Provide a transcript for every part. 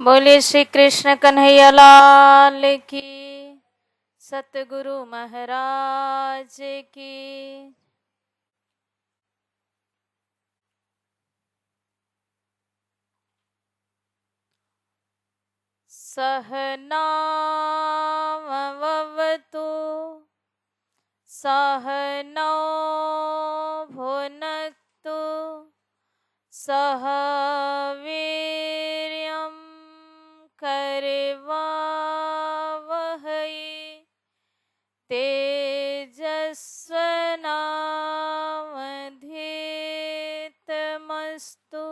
बोले श्री कृष्ण कन्हैया लाल की, सतगुरु महाराज की। सहनाववतु सहनौ भुनक्तु सह वीर्यं करवावहै तेजस्विनावधीतमस्तु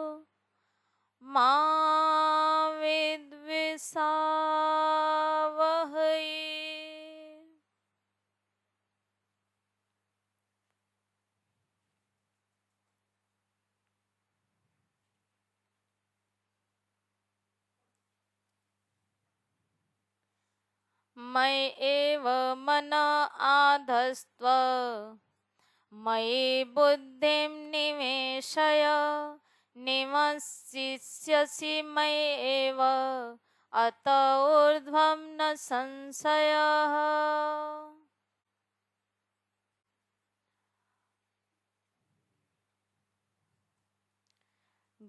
मा विद्विषावहै। मयि एव मन आधस्त्व मयि बुद्धिं निवेशय निवसिष्यसि मयि एव अत ऊर्ध्वं न संशयः।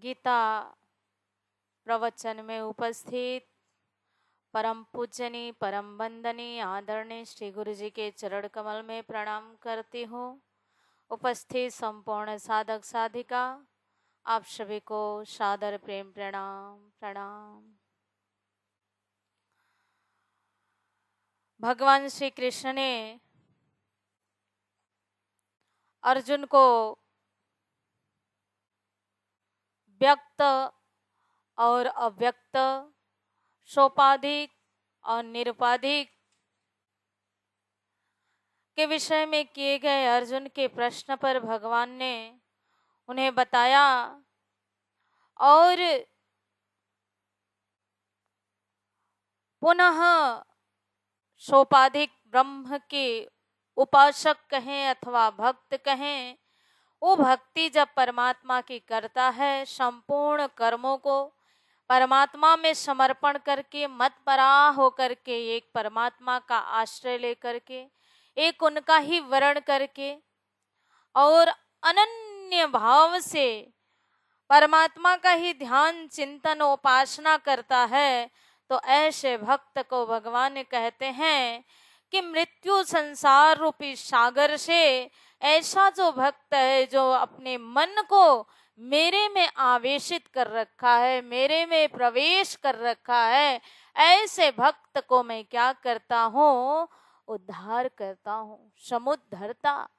गीता प्रवचन में उपस्थित परम पूजनीय परम वंदनीय आदरणीय श्री गुरु जी के चरण कमल में प्रणाम करती हूँ। उपस्थित संपूर्ण साधक साधिका आप सभी को सादर प्रेम प्रणाम प्रणाम। भगवान श्री कृष्ण ने अर्जुन को व्यक्त और अव्यक्त, सोपाधिक और निरुपाधिक के विषय में किए गए अर्जुन के प्रश्न पर भगवान ने उन्हें बताया और पुनः सोपाधिक ब्रह्म के उपासक कहें अथवा भक्त कहें, वो भक्ति जब परमात्मा की करता है, संपूर्ण कर्मों को परमात्मा में समर्पण करके, मतपराह होकर के, एक परमात्मा का आश्रय लेकर के, एक उनका ही वरण करके और अनन्य भाव से परमात्मा का ही ध्यान चिंतन उपासना करता है, तो ऐसे भक्त को भगवान कहते हैं कि मृत्यु संसार रूपी सागर से ऐसा जो भक्त है, जो अपने मन को मेरे में आवेशित कर रखा है, मेरे में प्रवेश कर रखा है, ऐसे भक्त को मैं क्या करता हूँ, उद्धार करता हूँ, समुद्धरता,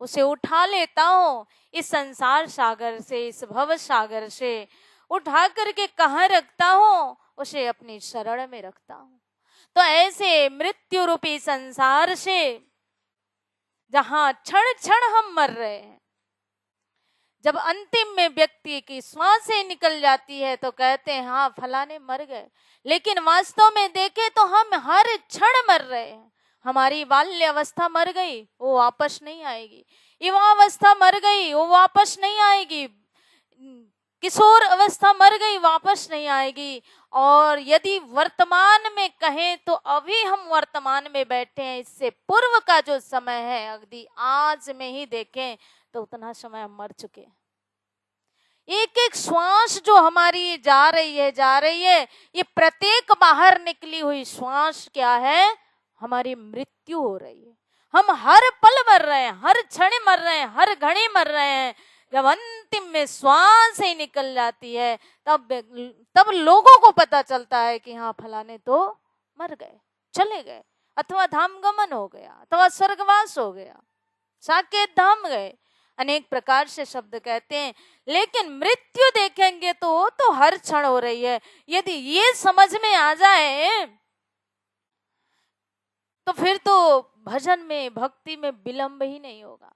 उसे उठा लेता हूँ इस संसार सागर से, इस भव सागर से उठा करके कहाँ रखता हूँ, उसे अपनी शरण में रखता हूँ। तो ऐसे मृत्यु रूपी संसार से जहां क्षण क्षण हम मर रहे हैं, जब अंतिम में व्यक्ति की श्वासें निकल जाती है तो कहते हैं हाँ फलाने मर गए, लेकिन वास्तव में देखें तो हम हर क्षण मर रहे हैं। हमारी बाल्य अवस्था मर गई, वो वापस नहीं आएगी। युवावस्था मर गई, वो वापस नहीं आएगी। किशोर अवस्था मर गई, वापस नहीं आएगी। और यदि वर्तमान में कहें तो अभी हम वर्तमान में बैठे हैं, इससे पूर्व का जो समय है यदि आज में ही देखें तो उतना समय हम मर चुके हैं। एक एक श्वास जो हमारी जा रही है, ये प्रत्येक बाहर निकली हुई श्वास क्या है, हमारी मृत्यु हो रही है। हम हर पल मर रहे हैं, हर क्षण मर रहे हैं, हर घड़ी मर रहे हैं। जब अंतिम में श्वास ही निकल जाती है तब लोगों को पता चलता है कि हाँ फलाने तो मर गए, चले गए, अथवा धाम गमन हो गया, अथवा स्वर्गवास हो गया, साकेत धाम गए, अनेक प्रकार से शब्द कहते हैं। लेकिन मृत्यु देखेंगे तो वो तो हर क्षण हो रही है। यदि ये समझ में आ जाए तो फिर तो भजन में, भक्ति में विलंब ही नहीं होगा।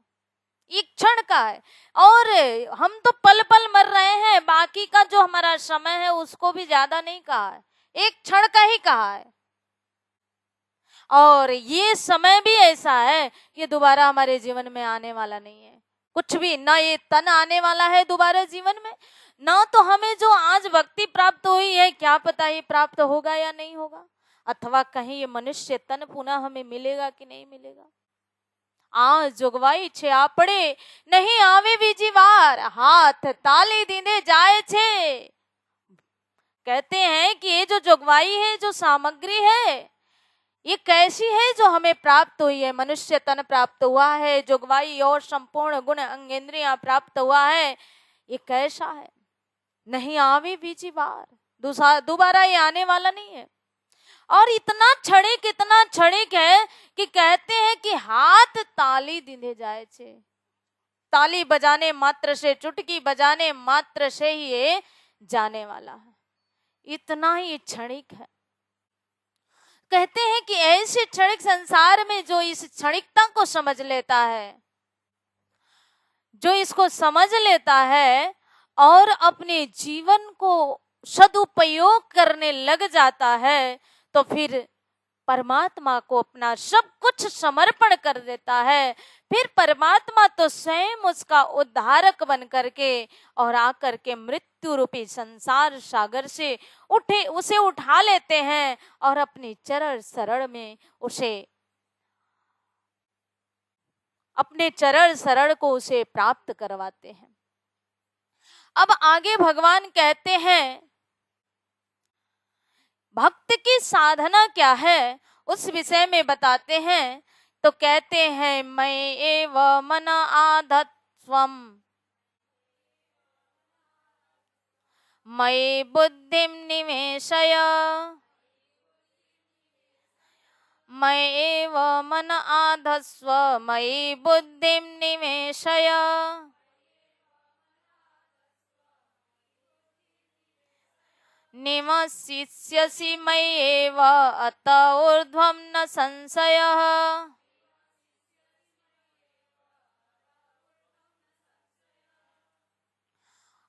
एक क्षण का है और हम तो पल पल मर रहे हैं, बाकी का जो हमारा समय है उसको भी ज्यादा नहीं कहा है, एक क्षण का ही कहा है। और ये समय भी ऐसा है कि दोबारा हमारे जीवन में आने वाला नहीं है कुछ भी, ना ये तन आने वाला है दोबारा जीवन में, ना तो हमें जो आज भक्ति प्राप्त हुई है क्या पता ये प्राप्त होगा या नहीं होगा, अथवा कहीं ये मनुष्य तन पुनः हमें मिलेगा कि नहीं मिलेगा। आ जोगवाई छे आपड़े नहीं आवे बीजी बार, हाथ ताली दीने जाए छे। कहते हैं कि ये जो जोगवाई है, जो सामग्री है, ये कैसी है जो हमें प्राप्त हुई है। मनुष्य तन प्राप्त हुआ है, जोगवाई और संपूर्ण गुण अंगेंद्रियां प्राप्त हुआ है। ये कैसा है, नहीं आवे बीजी बार, दोबारा ये आने वाला नहीं है। और इतना क्षणिक है कि कहते हैं कि हाथ ताली दीने जाए छे। ताली बजाने मात्र से, चुटकी बजाने मात्र से ही ये जाने वाला है। इतना ही क्षणिक है। कहते हैं कि ऐसे क्षणिक संसार में जो इस क्षणिकता को समझ लेता है, जो इसको समझ लेता है और अपने जीवन को सदुपयोग करने लग जाता है, तो फिर परमात्मा को अपना सब कुछ समर्पण कर देता है। फिर परमात्मा तो स्वयं उसका उद्धारक बन करके और आकर के मृत्यु रूपी संसार सागर से उसे उठा लेते हैं और अपने चरण शरण में अपने चरण शरण को उसे प्राप्त करवाते हैं। अब आगे भगवान कहते हैं भक्त की साधना क्या है, उस विषय में बताते हैं। तो कहते हैं मयि एव मन आधत्स्वम्, मयि बुद्धिं निवेशय, मयि एव मन आधत्स्व, मयि बुद्धिं निवेशय, निवसिष्यसि मय्येव अत ऊर्ध्वं न संशयः।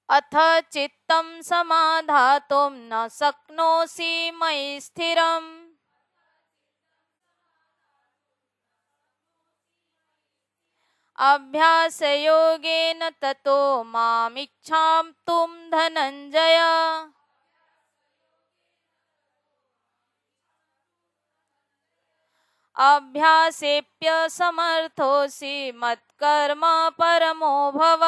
अथ चित्तं समाधातुं न शक्नोषि मयि स्थिरम्, अभ्यासयोगेन ततो मामिच्छाप्तुं धनञ्जय। अभ्यासेप्य समर्थोऽसि मत्कर्म परमो भव।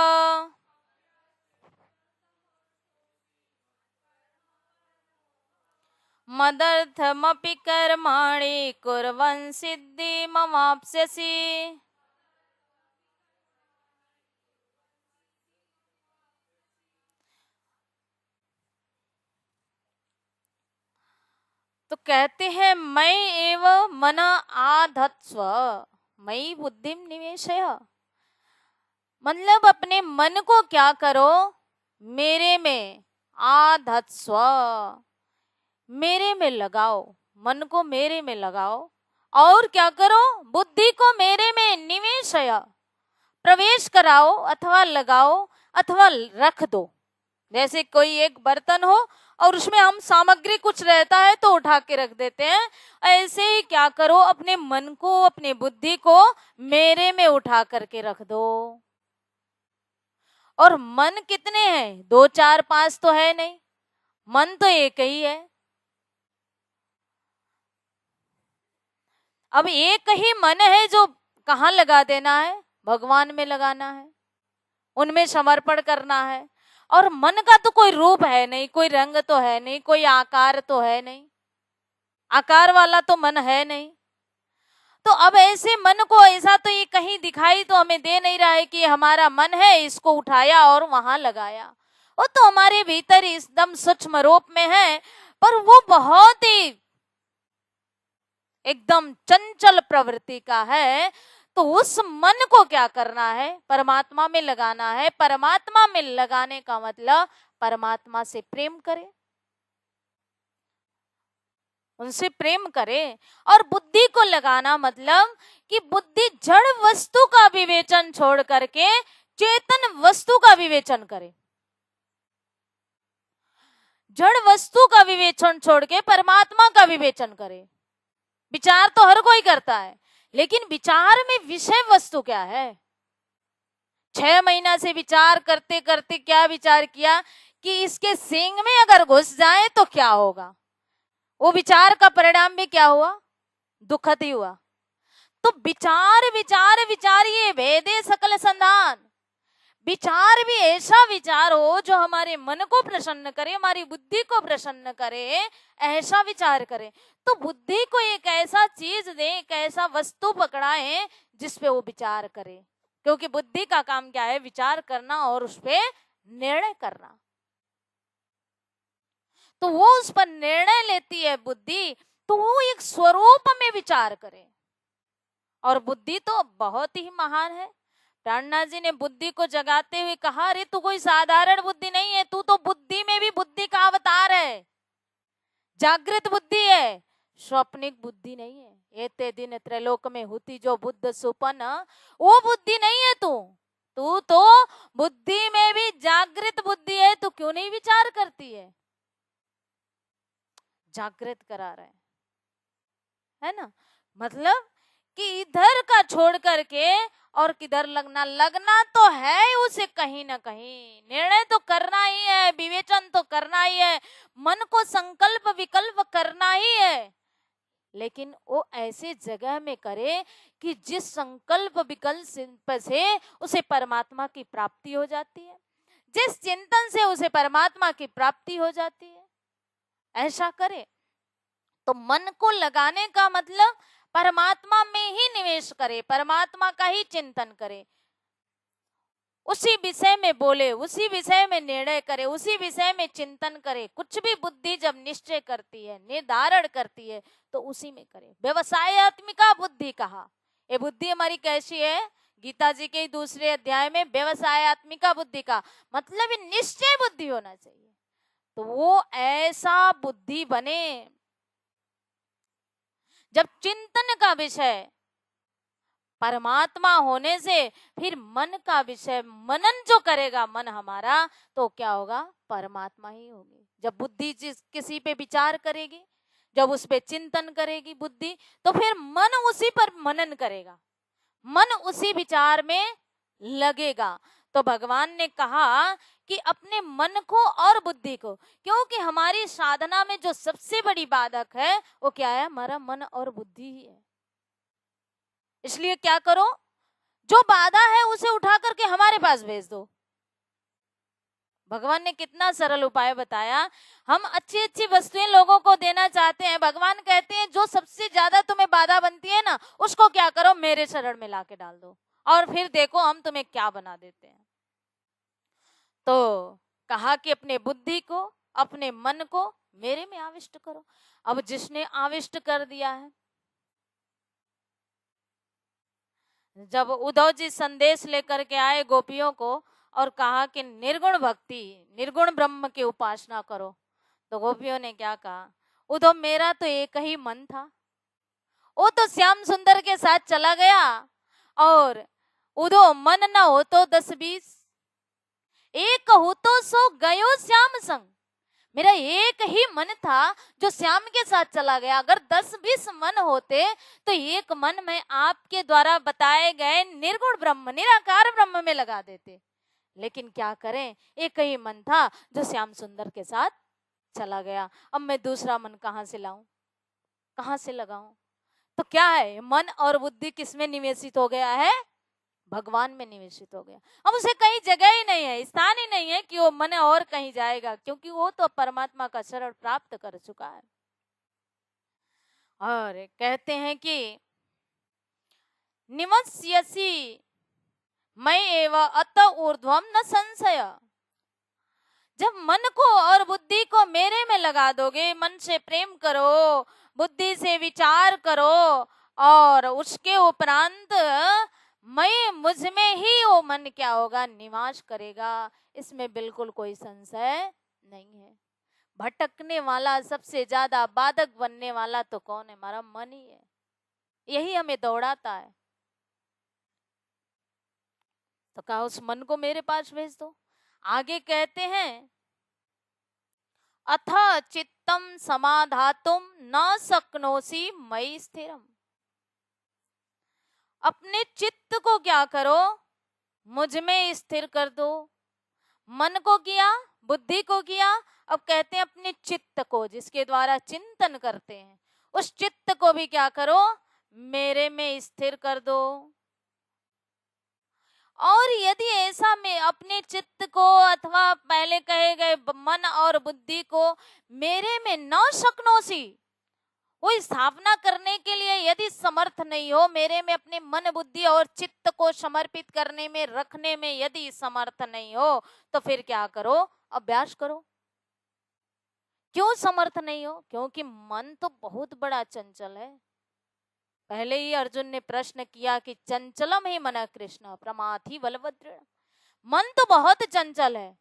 मदर्थमपि कर्माणि कुर्वन् सिद्धिमवाप्स्यसि। तो कहते हैं मैं एव मन आधत्स्व, मयि बुद्धिम निवेशय, मतलब अपने मन को क्या करो, मेरे में आधत्स्व, मेरे में लगाओ, मन को मेरे में लगाओ। और क्या करो, बुद्धि को मेरे में निवेशय, प्रवेश कराओ अथवा लगाओ अथवा रख दो। जैसे कोई एक बर्तन हो और उसमें हम सामग्री कुछ रहता है तो उठा के रख देते हैं, ऐसे ही क्या करो, अपने मन को, अपने बुद्धि को मेरे में उठा करके रख दो। और मन कितने हैं, 2 4 5 तो है नहीं, मन तो एक ही है। अब एक ही मन है जो कहाँ लगा देना है, भगवान में लगाना है, उनमें समर्पण करना है। और मन का तो कोई रूप है नहीं, कोई रंग तो है नहीं, कोई आकार तो है नहीं, आकार वाला तो मन है नहीं। तो अब ऐसे मन को ऐसा तो ये कहीं दिखाई तो हमें दे नहीं रहा है कि हमारा मन है, इसको उठाया और वहां लगाया। वो तो हमारे भीतर एकदम सूक्ष्म रूप में है, पर वो बहुत ही एकदम चंचल प्रवृत्ति का है। तो उस मन को क्या करना है, परमात्मा में लगाना है। परमात्मा में लगाने का मतलब परमात्मा से प्रेम करे, उनसे प्रेम करे। और बुद्धि को लगाना मतलब कि बुद्धि जड़ वस्तु का विवेचन छोड़ करके चेतन वस्तु का विवेचन करे, जड़ वस्तु का विवेचन छोड़ के परमात्मा का विवेचन करे। विचार तो हर कोई करता है, लेकिन विचार में विषय वस्तु क्या है। 6 महीना से विचार करते करते क्या विचार किया कि इसके सींग में अगर घुस जाए तो क्या होगा। वो विचार का परिणाम भी क्या हुआ, दुखद ही हुआ। तो विचार विचार विचारिए भेदे सकल संधान। विचार भी ऐसा विचार हो जो हमारे मन को प्रसन्न करे, हमारी बुद्धि को प्रसन्न करे, ऐसा विचार करे। तो बुद्धि को एक ऐसा चीज दे, एक ऐसा वस्तु पकड़ाए जिसपे वो विचार करे, क्योंकि बुद्धि का काम क्या है, विचार करना और उस पे निर्णय करना। तो वो उस पर निर्णय लेती है बुद्धि, तो वो एक स्वरूप में विचार करे। और बुद्धि तो बहुत ही महान है। प्राणनाथ जी ने बुद्धि को जगाते हुए कहा, अरे तू कोई साधारण बुद्धि नहीं है, तू तो बुद्धि में भी बुद्धि का अवतार है, जागृत बुद्धि है, स्वप्निक बुद्धि नहीं है। एते दिन त्रैलोक में होती जो बुद्ध सुपन, वो बुद्धि नहीं है तू तो बुद्धि में भी जागृत बुद्धि है। तू क्यों नहीं विचार करती है? जागृत करा रहे है ना, मतलब कि इधर का छोड़ करके और किधर लगना तो है उसे, कहीं ना कहीं निर्णय तो करना ही है, विवेचन तो करना ही है, मन को संकल्प विकल्प करना ही है, लेकिन वो ऐसे जगह में करे कि जिस संकल्प विकल्प से उसे परमात्मा की प्राप्ति हो जाती है, जिस चिंतन से उसे परमात्मा की प्राप्ति हो जाती है, ऐसा करे। तो मन को लगाने का मतलब परमात्मा में ही निवेश करे, परमात्मा का ही चिंतन करे, उसी विषय में बोले, उसी विषय में निर्णय करे, उसी विषय में चिंतन करे। कुछ भी बुद्धि जब निश्चय करती है, निर्धारण करती है, तो उसी में करे। व्यवसायत्मिका बुद्धि कहा। ये बुद्धि हमारी कैसी है? गीता जी के दूसरे अध्याय में व्यवसायत्मिका बुद्धि का मतलब निश्चय बुद्धि होना चाहिए। तो वो ऐसा बुद्धि बने जब चिंतन का विषय परमात्मा होने से फिर मन का विषय मनन जो करेगा मन हमारा, तो क्या होगा? परमात्मा ही होगी। जब बुद्धि जिस किसी पे विचार करेगी, जब उस पे चिंतन करेगी बुद्धि, तो फिर मन उसी पर मनन करेगा, मन उसी विचार में लगेगा। तो भगवान ने कहा कि अपने मन को और बुद्धि को, क्योंकि हमारी साधना में जो सबसे बड़ी बाधक है वो क्या है? हमारा मन और बुद्धि ही है। इसलिए क्या करो, जो बाधा है उसे उठा करके हमारे पास भेज दो। भगवान ने कितना सरल उपाय बताया। हम अच्छी अच्छी वस्तुएं लोगों को देना चाहते हैं, भगवान कहते हैं जो सबसे ज्यादा तुम्हें बाधा बनती है ना, उसको क्या करो, मेरे शरण में लाके डाल दो, और फिर देखो हम तुम्हें क्या बना देते हैं। तो कहा कि अपने बुद्धि को, अपने मन को मेरे में आविष्ट करो। अब जिसने आविष्ट कर दिया है, जब उद्धव जी संदेश लेकर के आए गोपियों को और कहा कि निर्गुण भक्ति, निर्गुण ब्रह्म की उपासना करो, तो गोपियों ने क्या कहा? उद्धव मेरा तो एक ही मन था, वो तो श्याम सुंदर के साथ चला गया, और उद्धव मन न हो तो 10-20, एक हो तो सो गयो श्याम संग। मेरा एक ही मन था जो श्याम के साथ चला गया। अगर 10-20 मन होते तो एक मन में आपके द्वारा बताए गए निर्गुण ब्रह्म, निराकार ब्रह्म में लगा देते। लेकिन क्या करें, एक ही मन था जो श्याम सुंदर के साथ चला गया। अब मैं दूसरा मन कहाँ से लाऊं, कहाँ से लगाऊं? तो क्या है, मन और बुद्धि किसमें निवेशित हो गया है? भगवान में निवेशित हो गया। अब उसे कहीं जगह ही नहीं है, स्थान ही नहीं है कि वो मन और कहीं जाएगा, क्योंकि वो तो परमात्मा का शरण प्राप्त कर चुका है। और कहते हैं कि निवस्यसि मैं एवं अत ऊर्ध्वम न संशय। जब मन को और बुद्धि को मेरे में लगा दोगे, मन से प्रेम करो, बुद्धि से विचार करो, और उसके उपरांत मैं मुझ में ही वो मन क्या होगा? निवास करेगा। इसमें बिल्कुल कोई संशय नहीं है। भटकने वाला, सबसे ज्यादा बाधक बनने वाला तो कौन है? हमारा मन ही है, यही हमें दौड़ाता है। तो कहा उस मन को मेरे पास भेज दो। आगे कहते हैं अथ चित्तम समाधातुम न शक्नोषि मयि स्थिरम। अपने चित्त को क्या करो? मुझ में स्थिर कर दो। मन को किया, बुद्धि को किया, अब कहते हैं अपने चित्त को, जिसके द्वारा चिंतन करते हैं, उस चित्त को भी क्या करो, मेरे में स्थिर कर दो। और यदि ऐसा में अपने चित्त को अथवा पहले कहे गए मन और बुद्धि को मेरे में न शकनोसी, वो स्थापना करने के लिए यदि समर्थ नहीं हो, मेरे में अपने मन बुद्धि और चित्त को समर्पित करने में, रखने में यदि समर्थ नहीं हो, तो फिर क्या करो, अभ्यास करो। क्यों समर्थ नहीं हो? क्योंकि मन तो बहुत बड़ा चंचल है। पहले ही अर्जुन ने प्रश्न किया कि चंचलम ही मन कृष्ण प्रमाथि बलभद्र, मन तो बहुत चंचल है,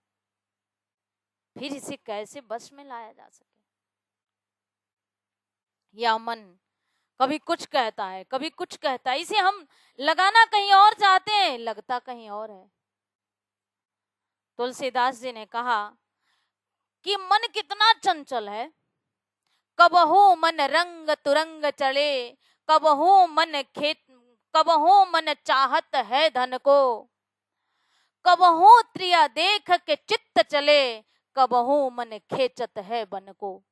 फिर इसे कैसे बस में लाया जा सके। यह मन कभी कुछ कहता है, कभी कुछ कहता है, इसे हम लगाना कहीं और चाहते हैं, लगता कहीं और है। तुलसीदास जी ने कहा कि मन कितना चंचल है, कबहू मन रंग तुरंग चढ़े, कबहू मन खेत, कबहू मन चाहत है धन को, कबहू त्रिया देख के चित्त चले, कबहू मन खेचत है बन को।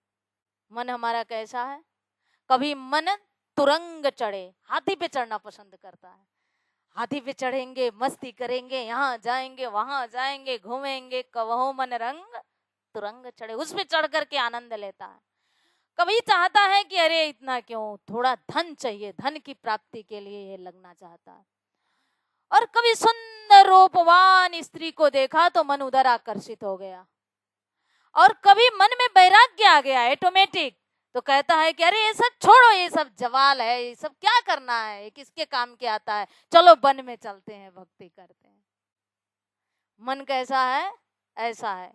मन हमारा कैसा है? कभी मन तुरंग चढ़े, हाथी पे चढ़ना पसंद करता है, हाथी पे चढ़ेंगे, मस्ती करेंगे, यहाँ जाएंगे वहां जाएंगे, घूमेंगे। कबहू मन रंग तुरंग चढ़े, उस पे चढ़ करके आनंद लेता है। कभी चाहता है कि अरे इतना क्यों, थोड़ा धन चाहिए, धन की प्राप्ति के लिए ये लगना चाहता है। और कभी सुंदर रूपवान स्त्री को देखा तो मन उधर आकर्षित हो गया, और कभी मन में वैराग्य आ गया ऑटोमेटिक, तो कहता है कि अरे ये सब छोड़ो, ये सब जवाल है, ये सब क्या करना है, ये किसके काम के आता है, चलो वन में चलते हैं, भक्ति करते हैं। मन कैसा है? ऐसा है,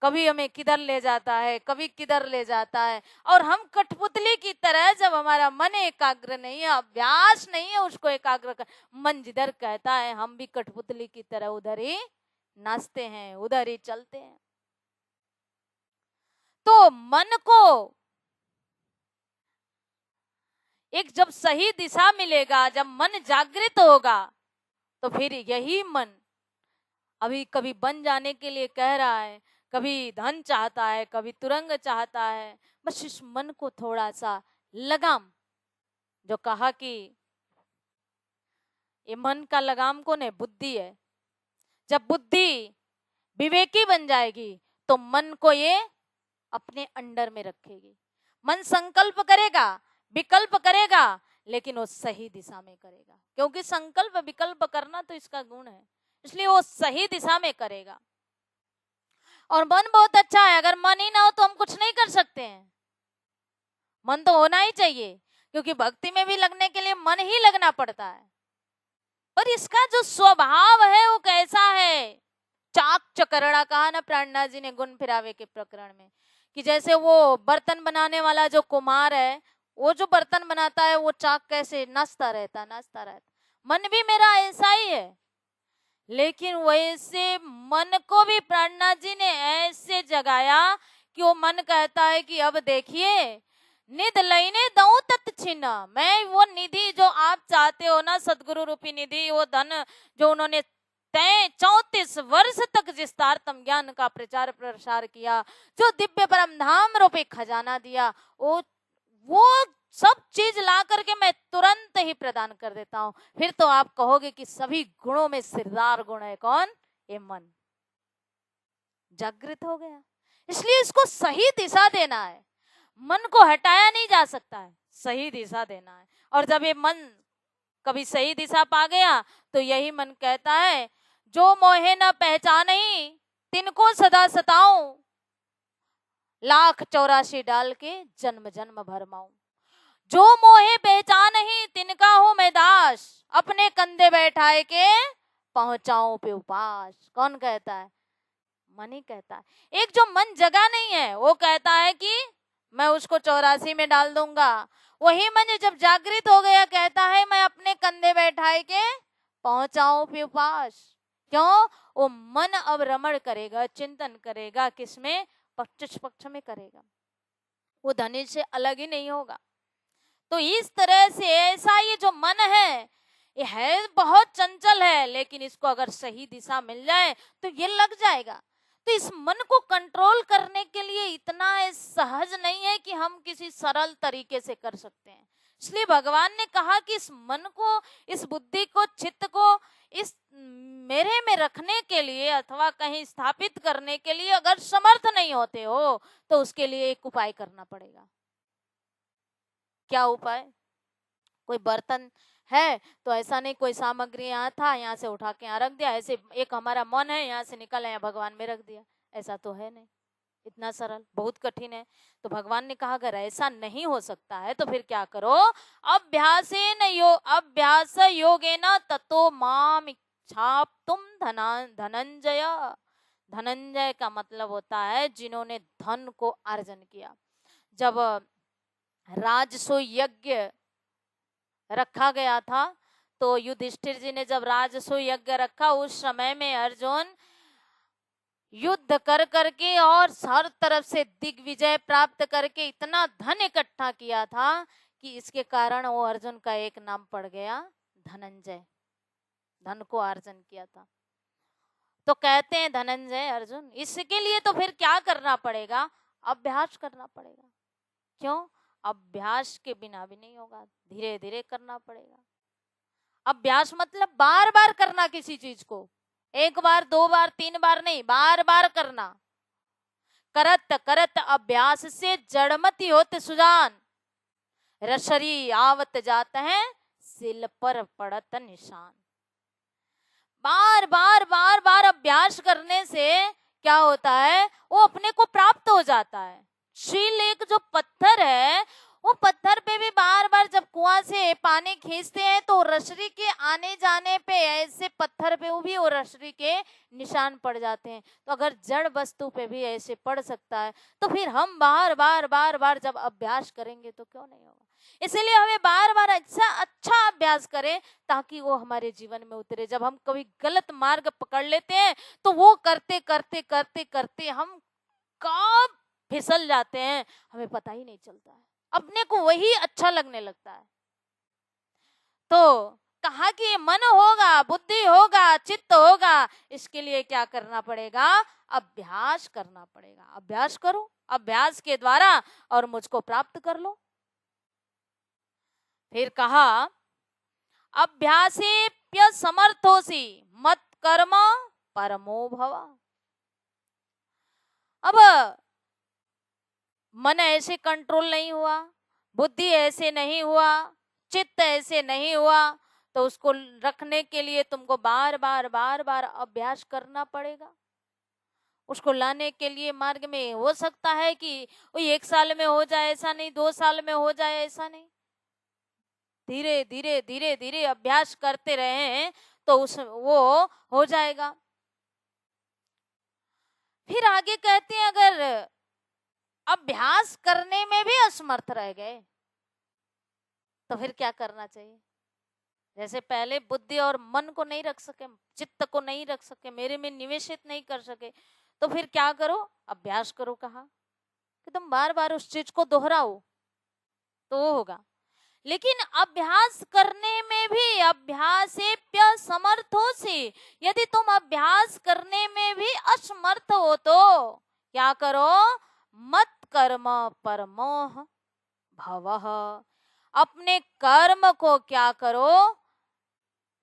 कभी हमें किधर ले जाता है, कभी किधर ले जाता है। और हम कठपुतली की तरह, जब हमारा मन एकाग्र नहीं है, अभ्यास नहीं है उसको एकाग्र कर, मन जिधर कहता है हम भी कठपुतली की तरह उधर ही नाचते हैं, उधर ही चलते हैं। तो मन को एक जब सही दिशा मिलेगा, जब मन जागृत होगा, तो फिर यही मन अभी कभी बन जाने के लिए कह रहा है, कभी धन चाहता है, कभी तुरंग चाहता है। बस इस मन को थोड़ा सा लगाम, जो कहा कि ये मन का लगाम कौन है? बुद्धि है। जब बुद्धि विवेकी बन जाएगी तो मन को ये अपने अंडर में रखेगी। मन संकल्प करेगा, विकल्प करेगा, लेकिन वो सही दिशा में करेगा, क्योंकि संकल्प विकल्प करना तो इसका गुण है, इसलिए वो सही दिशा में करेगा। और मन बहुत अच्छा है, अगर मन ही ना हो तो हम कुछ नहीं कर सकते हैं। मन तो होना ही चाहिए, क्योंकि भक्ति में भी लगने के लिए मन ही लगना पड़ता है। पर इसका जो स्वभाव है वो कैसा है? चाक चकरड़ा कहा ना प्राणनाथ जी ने गुण फिरावे के प्रकरण में, कि जैसे वो बर्तन बनाने वाला जो कुम्हार है, वो जो बर्तन बनाता है वो चाक कैसे नाचता रहता, नाचता रहता। मन भी मेरा ऐसा ही है, लेकिन वैसे मन को भी प्राणनाथ जी ने ऐसे जगाया कि वो मन कहता है कि अब देखिए, निध लईने दऊं तत् छिना, मैं वो निधि जो आप चाहते हो ना, सदगुरु रूपी निधि, वो धन जो उन्होंने 34 वर्ष तक जिस्तारतम ज्ञान का प्रचार प्रसार किया, जो दिव्य परम धाम रूपी खजाना दिया, वो सब चीज ला करके मैं तुरंत ही प्रदान कर देता हूं। फिर तो आप कहोगे कि सभी गुणों में सिरदार गुण है कौन? ये मन जागृत हो गया। इसलिए इसको सही दिशा देना है, मन को हटाया नहीं जा सकता है, सही दिशा देना है। और जब ये मन कभी सही दिशा पा गया तो यही मन कहता है, जो मोहे न पहचान ही तिनको सदा सताऊं, लाख 84 डाल के जन्म जन्म भरमाऊं। जो मोहे पहचान ही तिनका हूं मैं दास, अपने कंधे बैठाए के पहुंचाऊं पे उपास। कौन कहता है? मन ही कहता है। एक जो मन जगा नहीं है वो कहता है कि मैं उसको 84 में डाल दूंगा। वही मन जब जागृत हो गया कहता है मैं अपने कंधे बैठाए के पहुंचाऊं पे उपास। क्यों? वो मन अब रमण करेगा, चिंतन करेगा, किसमें? पक्ष में करेगा, वो धनी से अलग ही नहीं होगा। तो इस तरह से ऐसा ये जो मन है, ये है बहुत चंचल है, लेकिन इसको अगर सही दिशा मिल जाए तो ये लग जाएगा। तो इस मन को कंट्रोल करने के लिए इतना सहज नहीं है कि हम किसी सरल तरीके से कर सकते हैं। इसलिए भगवान ने कहा कि इस मन को, इस बुद्धि को, चित्त को इस मेरे में रखने के लिए अथवा कहीं स्थापित करने के लिए अगर समर्थ नहीं होते हो तो उसके लिए एक उपाय करना पड़ेगा। क्या उपाय? कोई बर्तन है तो ऐसा नहीं कोई सामग्री यहाँ था, यहाँ से उठा के यहाँ रख दिया, ऐसे एक हमारा मन है यहाँ से निकल आया भगवान में रख दिया, ऐसा तो है नहीं। इतना सरल, बहुत कठिन है। तो भगवान ने कहा अगर ऐसा नहीं हो सकता है तो फिर क्या करो, अभ्यास योगेन ततो माम इच्छाप्तुम धनंजय। धनंजय का मतलब होता है जिन्होंने धन को अर्जन किया। जब राजसो यज्ञ रखा गया था तो युधिष्ठिर जी ने जब राजसो यज्ञ रखा, उस समय में अर्जुन युद्ध कर करके और हर तरफ से दिग्विजय प्राप्त करके इतना धन इकट्ठा किया था कि इसके कारण वो अर्जुन का एक नाम पड़ गया धनंजय। धन को अर्जन किया था तो कहते हैं धनंजय अर्जुन। इसके लिए तो फिर क्या करना पड़ेगा? अभ्यास करना पड़ेगा। क्यों? अभ्यास के बिना भी नहीं होगा, धीरे धीरे करना पड़ेगा। अभ्यास मतलब बार बार करना किसी चीज को, एक बार, दो बार, तीन बार नहीं, बार बार करना। करत करत अभ्यास से जड़मति होत सुजान, रसरी आवत जात है सिल पर पड़त निशान। बार बार बार बार अभ्यास करने से क्या होता है? वो अपने को प्राप्त हो जाता है। शील एक जो पत्थर है, वो पत्थर पे भी बार बार जब कुआं से पानी खींचते हैं तो रसरी के आने जाने पे ऐसे पत्थर पे भी वो रसरी के निशान पड़ जाते हैं। तो अगर जड़ वस्तु पे भी ऐसे पड़ सकता है तो फिर हम बार बार बार बार जब अभ्यास करेंगे तो क्यों नहीं होगा। इसीलिए हमें बार बार अच्छा अभ्यास करें ताकि वो हमारे जीवन में उतरे। जब हम कभी गलत मार्ग पकड़ लेते हैं तो वो करते करते करते करते हम कब फिसल जाते हैं हमें पता ही नहीं चलता है, अपने को वही अच्छा लगने लगता है। तो कहा कि मन होगा, बुद्धि होगा, चित्त होगा, इसके लिए क्या करना पड़ेगा? अभ्यास करना पड़ेगा। अभ्यास करो, अभ्यास के द्वारा और मुझको प्राप्त कर लो। फिर कहा अभ्यासेप्य समर्थोसी मत कर्म परमो भव। अब मन ऐसे कंट्रोल नहीं हुआ, बुद्धि ऐसे नहीं हुआ, चित्त ऐसे नहीं हुआ, तो उसको रखने के लिए तुमको बार बार बार बार अभ्यास करना पड़ेगा। उसको लाने के लिए मार्ग में हो सकता है कि वो 1 साल में हो जाए, ऐसा नहीं, 2 साल में हो जाए, ऐसा नहीं। धीरे धीरे धीरे धीरे अभ्यास करते रहे तो वो हो जाएगा। फिर आगे कहते हैं अगर अभ्यास करने में भी असमर्थ रह गए तो फिर क्या करना चाहिए? जैसे पहले बुद्धि और मन को नहीं रख सके, चित्त को नहीं रख सके, मेरे में निवेशित नहीं कर सके, तो फिर क्या करो? अभ्यास करो। कहा कि तुम बार बार उस चीज को दोहराओ तो होगा। लेकिन अभ्यास करने में भी अभ्यासेप्य समर्थोसी, यदि तुम अभ्यास करने में भी असमर्थ हो तो क्या करो? मत कर्म परमोह भवः। अपने कर्म को क्या करो?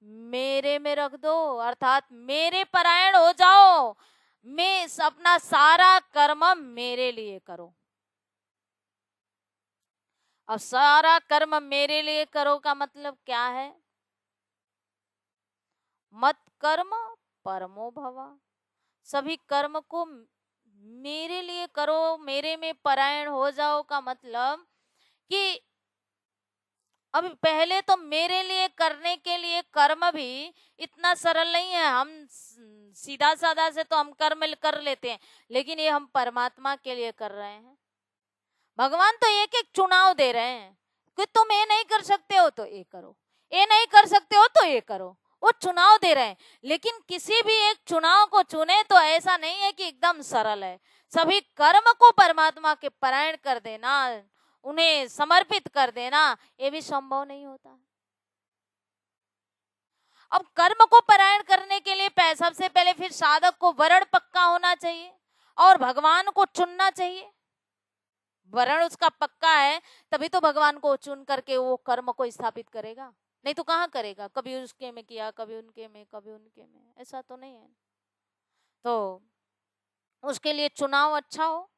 मेरे में रख दो, अर्थात मेरे परायण हो जाओ। मैं अपना सारा कर्म मेरे लिए करो। अब सारा कर्म मेरे लिए करो का मतलब क्या है? मत कर्म परमो भव। सभी कर्म को मेरे लिए करो, मेरे में परायण हो जाओ का मतलब कि अब पहले तो मेरे लिए करने के लिए कर्म भी इतना सरल नहीं है। हम सीधा साधा से तो हम कर्म कर लेते हैं, लेकिन ये हम परमात्मा के लिए कर रहे हैं। भगवान तो एक एक चुनाव दे रहे हैं कि तुम ये नहीं कर सकते हो तो ये करो, ये नहीं कर सकते हो तो ये करो। वो चुनाव दे रहे हैं, लेकिन किसी भी एक चुनाव को चुने तो ऐसा नहीं है कि एकदम सरल है। सभी कर्म को परमात्मा के परायण कर देना, उन्हें समर्पित कर देना, ये भी संभव नहीं होता। अब कर्म को परायण करने के लिए सबसे पहले फिर साधक को वरण पक्का होना चाहिए और भगवान को चुनना चाहिए। वरण उसका पक्का है तभी तो भगवान को चुन करके वो कर्म को स्थापित करेगा, नहीं तो कहाँ करेगा? कभी उसके में किया, कभी उनके में, कभी उनके में, ऐसा तो नहीं है। तो उसके लिए चुनाव अच्छा हो।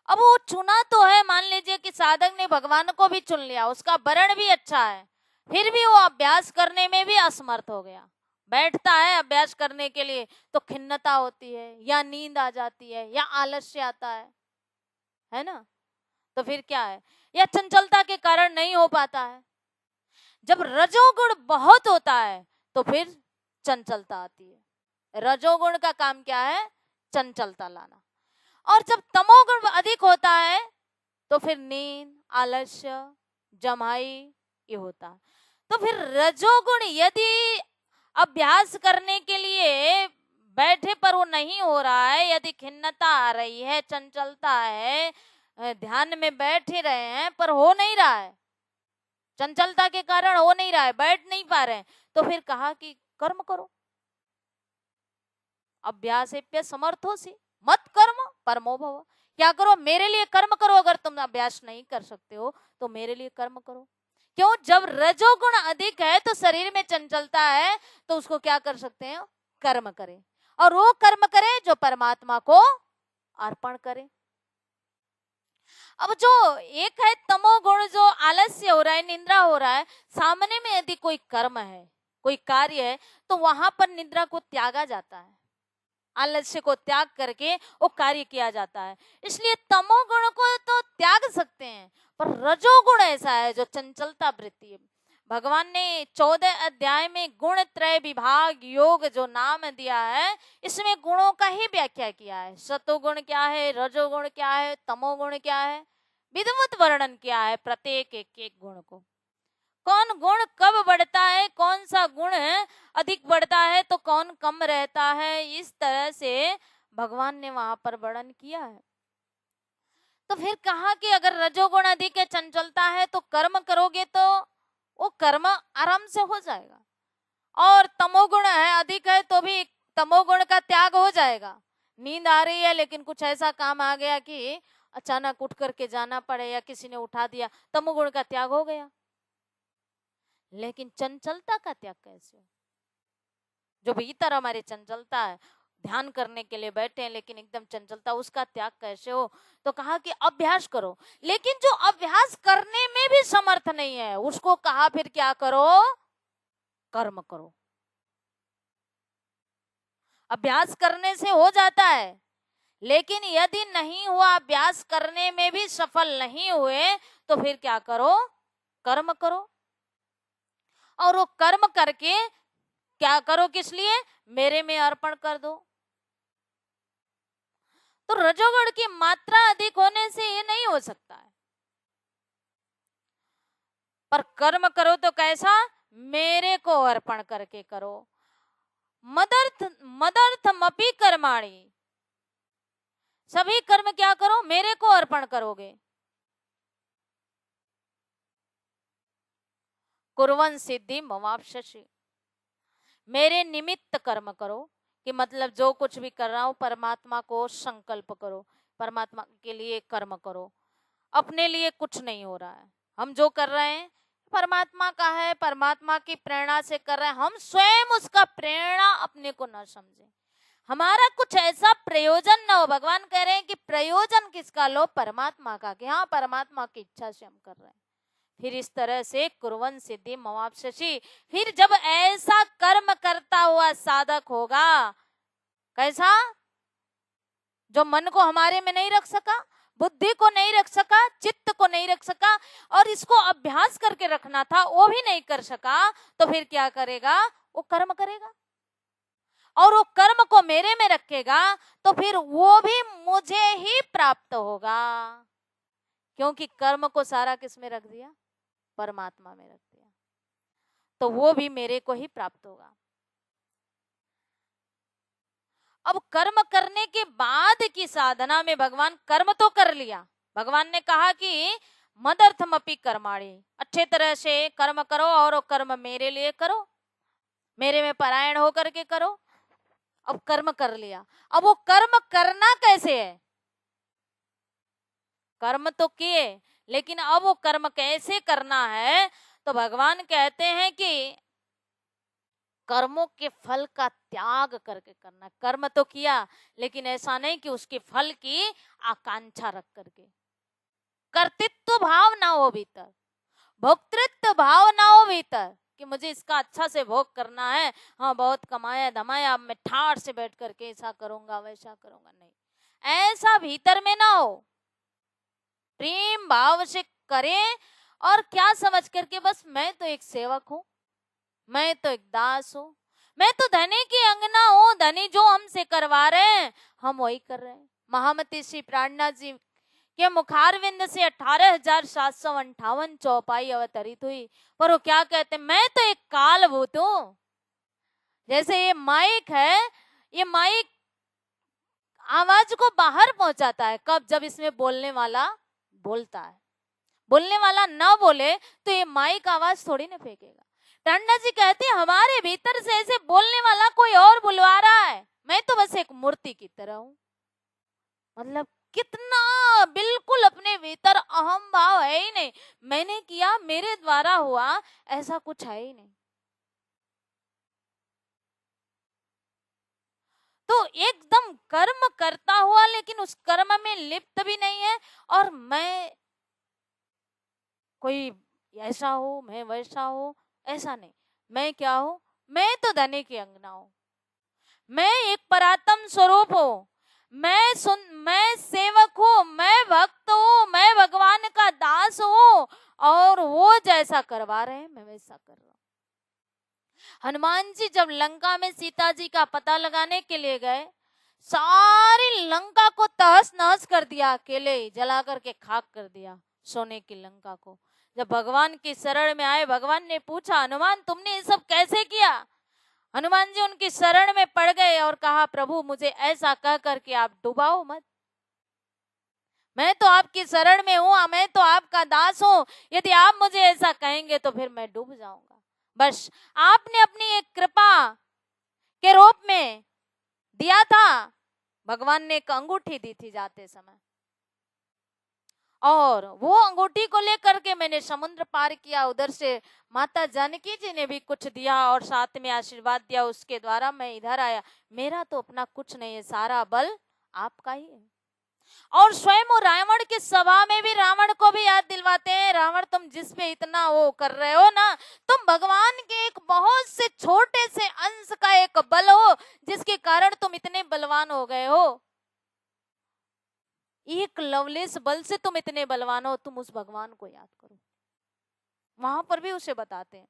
अब वो चुना तो है, मान लीजिए कि साधक ने भगवान को भी चुन लिया, उसका वरण भी अच्छा है, फिर भी वो अभ्यास करने में भी असमर्थ हो गया। बैठता है अभ्यास करने के लिए तो खिन्नता होती है, या नींद आ जाती है, या आलस्य आता है ना? तो फिर क्या है? या चंचलता के कारण नहीं हो पाता है। जब रजोगुण बहुत होता है तो फिर चंचलता आती है। रजोगुण का काम क्या है? चंचलता लाना। और जब तमोगुण अधिक होता है तो फिर नींद, आलस्य, जमाई ये होता है। तो फिर रजोगुण यदि अभ्यास करने के लिए बैठे पर वो नहीं हो रहा है, यदि खिन्नता आ रही है, चंचलता है, ध्यान में बैठ ही रहे हैं पर हो नहीं रहा है, चंचलता के कारण हो नहीं रहा है, बैठ नहीं पा रहे हैं, तो फिर कहा कि कर्म करो। अभ्यासेप्य समर्थोसि मत कर्म परमो भव। क्या करो? मेरे लिए कर्म करो। अगर तुम अभ्यास नहीं कर सकते हो तो मेरे लिए कर्म करो। क्यों? जब रजोगुण अधिक है तो शरीर में चंचलता है, तो उसको क्या कर सकते हैं? कर्म करें, और वो कर्म करे जो परमात्मा को अर्पण करे। अब जो एक है तमोगुण, जो आलस्य हो रहा है, निद्रा हो रहा है, सामने में यदि कोई कर्म है, कोई कार्य है, तो वहां पर निद्रा को त्यागा जाता है, आलस्य को त्याग करके वो कार्य किया जाता है। इसलिए तमोगुण को तो त्याग सकते हैं, पर रजोगुण ऐसा है जो चंचलता वृत्ति है। भगवान ने 14 अध्याय में गुण त्रय विभाग योग जो नाम दिया है, इसमें गुणों का ही व्याख्या किया है। सतोगुण क्या है, रजोगुण क्या है, तमोगुण क्या है, विधिवत वर्णन किया है प्रत्येक एक एक गुण को। कौन गुण कब बढ़ता है, कौन सा गुण अधिक बढ़ता है तो कौन कम रहता है, इस तरह से भगवान ने वहां पर वर्णन किया है। तो फिर कहा कि अगर रजोगुण अधिक है, चंचलता है, तो कर्म करोगे तो वो कर्म आराम से हो जाएगा, और तमोगुण है अधिक है तो भी तमोगुण का त्याग हो जाएगा। नींद आ रही है लेकिन कुछ ऐसा काम आ गया कि अचानक उठ करके जाना पड़े या किसी ने उठा दिया, तमोगुण का त्याग हो गया। लेकिन चंचलता का त्याग कैसे हो? जो भीतर हमारी चंचलता है, ध्यान करने के लिए बैठे हैं लेकिन एकदम चंचलता, उसका त्याग कैसे हो? तो कहा कि अभ्यास करो। लेकिन जो अभ्यास करने में भी समर्थ नहीं है, उसको कहा फिर क्या करो? कर्म करो। अभ्यास करने से हो जाता है, लेकिन यदि नहीं हुआ, अभ्यास करने में भी सफल नहीं हुए, तो फिर क्या करो? कर्म करो। और वो कर्म करके क्या करो? किस लिए? मेरे में अर्पण कर दो। तो रजोगुण की मात्रा अधिक होने से ये नहीं हो सकता है, पर कर्म करो तो कैसा? मेरे को अर्पण करके करो। मदर्थमपि कर्माणि, सभी कर्म क्या करो? मेरे को अर्पण करोगे। कुर्वन् सिद्धि मवाप्स्यसि, मेरे निमित्त कर्म करो, कि मतलब जो कुछ भी कर रहा हूं परमात्मा को संकल्प करो, परमात्मा के लिए कर्म करो। अपने लिए कुछ नहीं हो रहा है, हम जो कर रहे हैं परमात्मा का है, परमात्मा की प्रेरणा से कर रहे हैं। हम स्वयं उसका प्रेरणा अपने को न समझे, हमारा कुछ ऐसा प्रयोजन न हो। भगवान कह रहे हैं कि प्रयोजन किसका लो? परमात्मा का, कि हाँ परमात्मा की इच्छा से हम कर रहे हैं। फिर इस तरह से कुर्वन् सिद्धि मवाप्स्यसि, फिर जब ऐसा कर्म करता हुआ साधक होगा, कैसा? जो मन को हमारे में नहीं रख सका, बुद्धि को नहीं रख सका, चित्त को नहीं रख सका, और इसको अभ्यास करके रखना था वो भी नहीं कर सका, तो फिर क्या करेगा? वो कर्म करेगा, और वो कर्म को मेरे में रखेगा, तो फिर वो भी मुझे ही प्राप्त होगा, क्योंकि कर्म को सारा किस में रख दिया? परमात्मा में रख दिया, तो वो भी मेरे को ही प्राप्त होगा। अब कर्म करने के बाद की साधना में भगवान कर्म तो कर लिया, भगवान ने कहा कि मदर्थमपि कर्माणि, अच्छे तरह से कर्म करो और कर्म मेरे लिए करो। मेरे में परायण होकर के करो। अब कर्म कर लिया, अब वो कर्म करना कैसे है? कर्म तो किए, लेकिन अब वो कर्म कैसे करना है? तो भगवान कहते हैं कि कर्मों के फल का त्याग करके करना। कर्म तो किया, लेकिन ऐसा नहीं कि उसके फल की आकांक्षा रख करके। कर्तृत्व भाव ना हो भीतर, भोक्तृत्व भाव ना हो भीतर कि मुझे इसका अच्छा से भोग करना है, हाँ बहुत कमाया धमाया, अब मैं ठाड़ से बैठ करके ऐसा करूंगा वैसा करूंगा, नहीं, ऐसा भीतर में ना हो। प्रेम भाव से करें, और क्या समझ करके, बस मैं तो एक सेवक हूं, मैं तो एक दास हूं, मैं तो धनी की अंगना हूं, धनी जो हमसे करवा रहे हैं हम वही कर रहे हैं। महामती श्री प्राणनाथ जी के मुखारविंद से 18,758 चौपाई अवतरित हुई, पर वो क्या कहते, मैं तो एक कालभूत हूं। जैसे ये माइक है, ये माइक आवाज को बाहर पहुंचाता है कब? जब इसमें बोलने वाला बोलता है। बोलने वाला ना बोले तो ये माइक आवाज थोड़ी ना फेंकेगा। टंडा जी कहते हैं हमारे भीतर से ऐसे बोलने वाला कोई और बुलवा रहा है, मैं तो बस एक मूर्ति की तरह हूं। मतलब कितना बिल्कुल अपने भीतर अहम भाव है ही नहीं, मैंने किया मेरे द्वारा हुआ, ऐसा कुछ है ही नहीं। तो एकदम कर्म करता हुआ, लेकिन उस कर्म में लिप्त भी नहीं है, और मैं कोई ऐसा हो मैं वैसा हो, ऐसा नहीं। मैं क्या हूं? मैं तो धनी की अंगना हूं, मैं एक परात्म स्वरूप हूं, मैं सेवक हूं, मैं भक्त हूं, मैं भगवान का दास हूं, और वो जैसा करवा रहे हैं मैं वैसा कर रहा हूं। हनुमान जी जब लंका में सीता जी का पता लगाने के लिए गए, सारी लंका को तहस नहस कर दिया, अकेले ही जला करके खाक कर दिया सोने की लंका को। जब भगवान की शरण में आए, भगवान ने पूछा हनुमान तुमने ये सब कैसे किया? हनुमान जी उनकी शरण में पड़ गए और कहा प्रभु मुझे ऐसा कह करके आप डुबाओ मत, मैं तो आपकी शरण में हूं, मैं तो आपका दास हूं, यदि आप मुझे ऐसा कहेंगे तो फिर मैं डूब जाऊंगा। बस आपने अपनी एक कृपा के रूप में दिया था, भगवान ने एक अंगूठी दी थी जाते समय, और वो अंगूठी को लेकर के मैंने समुद्र पार किया, उधर से माता जानकी जी ने भी कुछ दिया और साथ में आशीर्वाद दिया, उसके द्वारा मैं इधर आया। मेरा तो अपना कुछ नहीं है, सारा बल आपका ही है। और स्वयं वो रावण की सभा में भी रावण को भी याद दिलवाते हैं, रावण तुम जिस पे इतना वो कर रहे हो ना, तुम भगवान के एक बहुत से छोटे से अंश का एक बल हो, जिसके कारण तुम इतने बलवान हो गए हो। एक लवलेस बल से तुम इतने बलवान हो, तुम उस भगवान को याद करो। वहां पर भी उसे बताते हैं।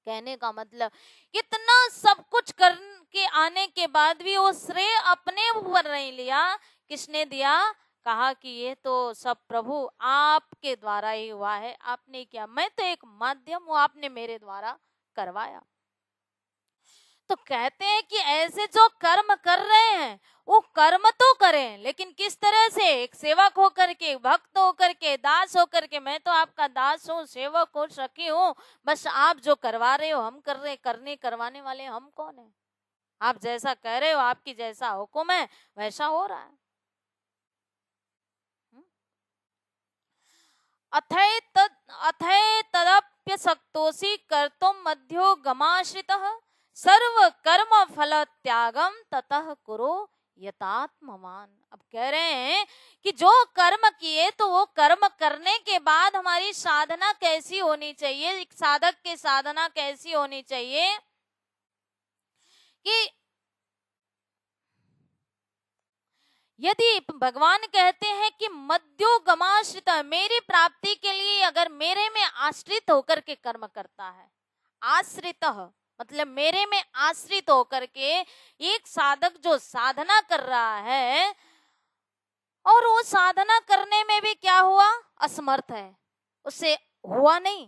कहने का मतलब इतना सब कुछ करके आने के बाद भी वो श्रेय अपने ऊपर नहीं लिया, किसने दिया? कहा कि ये तो सब प्रभु आपके द्वारा ही हुआ है, आपने किया, मैं तो एक माध्यम हूं, आपने मेरे द्वारा करवाया। तो कहते हैं कि ऐसे जो कर्म कर रहे हैं वो कर्म तो करें, लेकिन किस तरह से? एक सेवक होकर के, भक्त होकर के, दास होकर के। मैं तो आपका दास हूँ, सेवक हूँ, सखी हूँ, बस आप जो करवा रहे हो हम कर रहे, करने करवाने वाले हम कौन है? आप जैसा कह रहे हो, आपकी जैसा हुक्म है वैसा हो रहा है। अथै तदप्य शक्तोषि कर्तुम मध्यो गमाश्रितः सर्व कर्म फल त्यागम ततः कुरु यतात्मवान। अब कह रहे हैं कि जो कर्म किए तो वो कर्म करने के बाद हमारी साधना कैसी होनी चाहिए, एक साधक की साधना कैसी होनी चाहिए कि यदि भगवान कहते हैं कि मध्यो गमाश्रित, मेरी प्राप्ति के लिए अगर मेरे में आश्रित होकर के कर्म करता है, आश्रित मतलब मेरे में आश्रित होकर के एक साधक जो साधना कर रहा है, और वो साधना करने में भी क्या हुआ? असमर्थ है, उससे हुआ नहीं,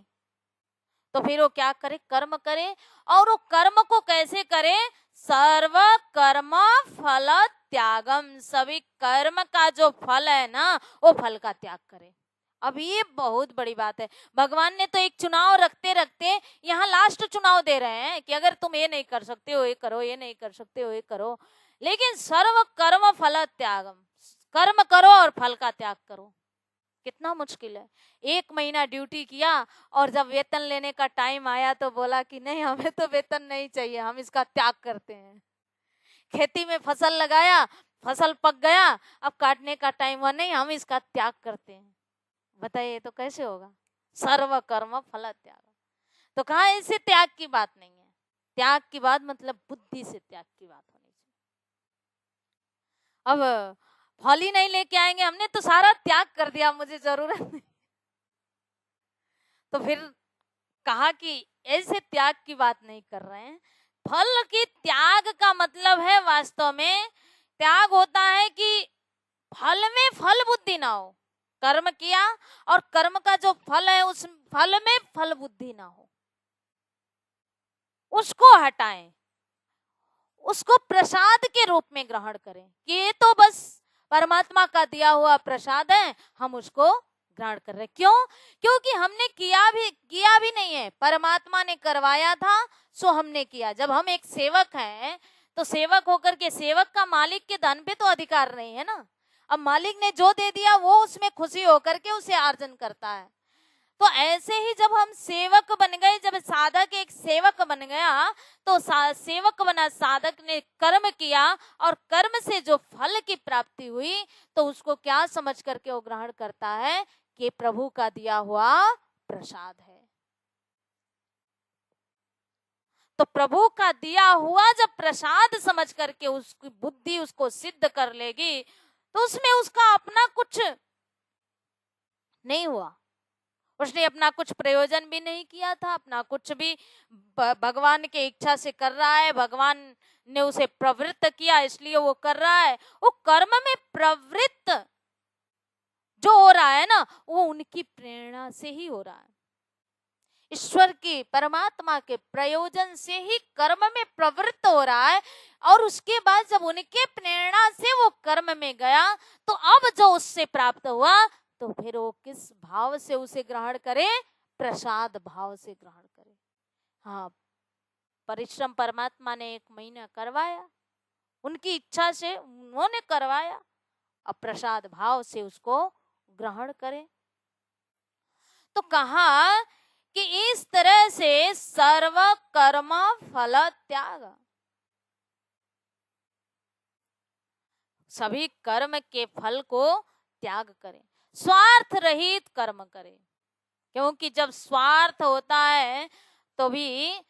तो फिर वो क्या करे? कर्म करे। और वो कर्म को कैसे करे? सर्व कर्म फल त्यागम, सभी कर्म का जो फल है ना, वो फल का त्याग करे। अब ये बहुत बड़ी बात है। भगवान ने तो एक चुनाव रखते रखते यहाँ लास्ट चुनाव दे रहे हैं कि अगर तुम ये नहीं कर सकते हो ये करो, ये नहीं कर सकते हो ये करो, लेकिन सर्व कर्म फल त्यागम, कर्म करो और फल का त्याग करो। कितना मुश्किल है। 1 महीना ड्यूटी किया और जब वेतन लेने का टाइम आया तो बोला कि नहीं, हमें तो वेतन नहीं चाहिए, हम इसका त्याग करते हैं। खेती में फसल लगाया, फसल पक गया, अब काटने का टाइम हुआ, नहीं हम इसका त्याग करते हैं। बताइए तो कैसे होगा। सर्व कर्म फल त्याग। तो कहा इसे त्याग की बात नहीं है। त्याग की बात मतलब बुद्धि से त्याग की बात होनी चाहिए। अब फल ही नहीं लेके आएंगे, हमने तो सारा त्याग कर दिया, मुझे जरूरत नहीं। तो फिर कहा कि ऐसे त्याग की बात नहीं कर रहे हैं। फल की त्याग का मतलब है वास्तव में त्याग होता है कि फल में फल बुद्धि ना हो। कर्म किया और कर्म का जो फल है उस फल में फल बुद्धि ना हो, उसको हटाएं, उसको प्रसाद के रूप में ग्रहण करें कि ये तो बस परमात्मा का दिया हुआ प्रसाद है, हम उसको ग्रहण कर रहे। क्यों? क्योंकि हमने किया भी नहीं है, परमात्मा ने करवाया था सो हमने किया। जब हम एक सेवक हैं तो सेवक होकर के सेवक का मालिक के धन पे तो अधिकार नहीं है ना। अब मालिक ने जो दे दिया वो उसमें खुशी होकर के उसे अर्जन करता है। तो ऐसे ही जब हम सेवक बन गए, जब साधक एक सेवक बन गया तो सेवक बना साधक ने कर्म किया और कर्म से जो फल की प्राप्ति हुई तो उसको क्या समझ करके वो ग्रहण करता है कि प्रभु का दिया हुआ प्रसाद है। तो प्रभु का दिया हुआ जब प्रसाद समझ करके उसकी बुद्धि उसको सिद्ध कर लेगी तो उसमें उसका अपना कुछ नहीं हुआ, उसने अपना कुछ प्रयोजन भी नहीं किया था, अपना कुछ भी भगवान के इच्छा से कर रहा है, भगवान ने उसे प्रवृत्त किया इसलिए वो कर रहा है। वो कर्म में प्रवृत्त जो हो रहा है ना वो उनकी प्रेरणा से ही हो रहा है। ईश्वर की परमात्मा के प्रयोजन से ही कर्म में प्रवृत्त हो रहा है और उसके बाद जब उनके प्रेरणा से वो कर्म में गया तो अब जो उससे प्राप्त हुआ तो फिर वो किस भाव से उसे ग्रहण करे, प्रसाद भाव से ग्रहण करे। हाँ, परिश्रम परमात्मा ने 1 महीना करवाया, उनकी इच्छा से उन्होंने करवाया, अब प्रसाद भाव से उसको ग्रहण करें। तो कहा कि इस तरह से सर्व कर्म फल त्याग, सभी कर्म के फल को त्याग करें, स्वार्थ रहित कर्म करें। क्योंकि जब स्वार्थ होता है तो भी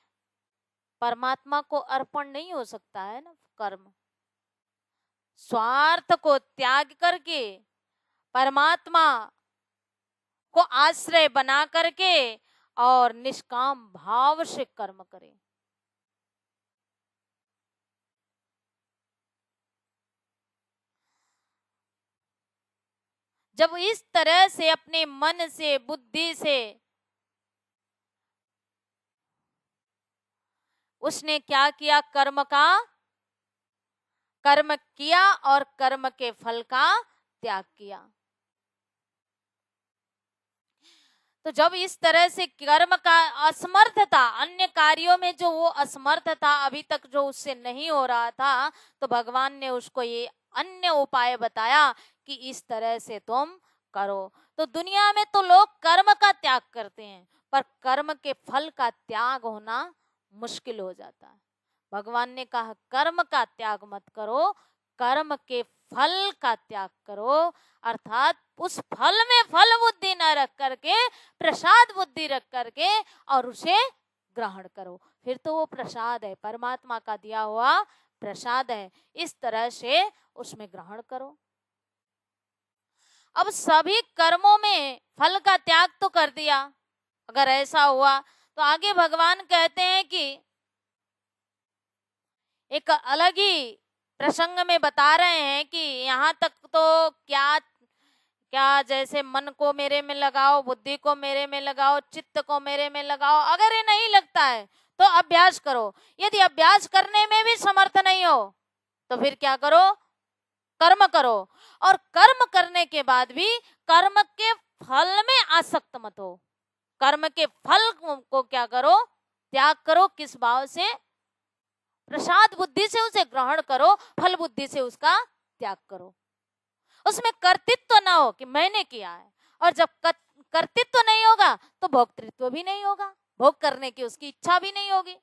परमात्मा को अर्पण नहीं हो सकता है ना कर्म। स्वार्थ को त्याग करके परमात्मा को आश्रय बना करके और निष्काम भाव से कर्म करें। जब इस तरह से अपने मन से बुद्धि से उसने क्या किया, कर्म किया और कर्म के फल का त्याग किया। तो जब इस तरह से कर्म का असमर्थ था, अन्य कार्यों में जो वो असमर्थ था, अभी तक जो उससे नहीं हो रहा था, तो भगवान ने उसको ये अन्य उपाय बताया कि इस तरह से तुम करो। तो दुनिया में तो लोग कर्म का त्याग करते हैं पर कर्म के फल का त्याग होना मुश्किल हो जाता है। भगवान ने कहा कर्म का त्याग मत करो, कर्म के फल का त्याग करो, अर्थात उस फल में फल बुद्धि न रख करके प्रसाद बुद्धि रख करके और उसे ग्रहण करो। फिर तो वो प्रसाद है, परमात्मा का दिया हुआ प्रसाद है, इस तरह से उसमें ग्रहण करो। अब सभी कर्मों में फल का त्याग तो कर दिया, अगर ऐसा हुआ तो आगे भगवान कहते हैं कि एक अलग ही प्रसंग में बता रहे हैं कि यहाँ तक तो क्या क्या जैसे मन को मेरे में लगाओ, बुद्धि को मेरे में लगाओ, चित्त को मेरे में लगाओ, अगर ये नहीं लगता है तो अभ्यास करो। यदि अभ्यास करने में भी समर्थ नहीं हो तो फिर क्या करो, कर्म करो। और कर्म करने के बाद भी कर्म के फल में आसक्त मत हो, कर्म के फल को क्या करो, त्याग करो। किस भाव से? प्रसाद बुद्धि से उसे ग्रहण करो, फल बुद्धि से उसका त्याग करो। उसमें कर्तृत्व ना हो कि मैंने किया है, और जब कर्तृत्व नहीं होगा तो भोक्तृत्व भी नहीं होगा, भोग करने की उसकी इच्छा भी नहीं होगी।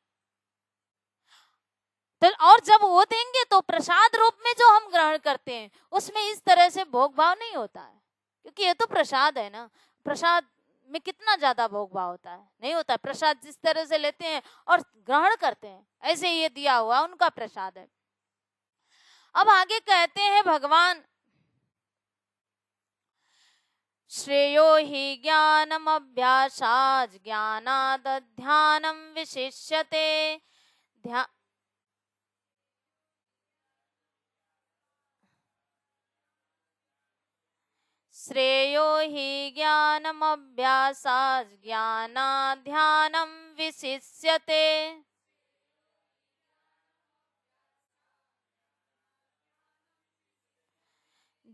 तो और जब वो देंगे तो प्रसाद रूप में जो हम ग्रहण करते हैं उसमें इस तरह से भोग भाव नहीं होता है, क्योंकि ये तो प्रसाद है ना। प्रसाद में कितना ज्यादा भोग भाव होता है? नहीं होता। प्रसाद जिस तरह से लेते हैं और ग्रहण करते हैं, ऐसे ये दिया हुआ उनका प्रसाद है। अब आगे कहते हैं भगवान, श्रेयो हि ज्ञानम अभ्यासात् ज्ञानाद् ध्यानम विशिष्यते। श्रेयो हि ज्ञानम अभ्यासात् ज्ञानाद् ध्यानम विशिष्यते।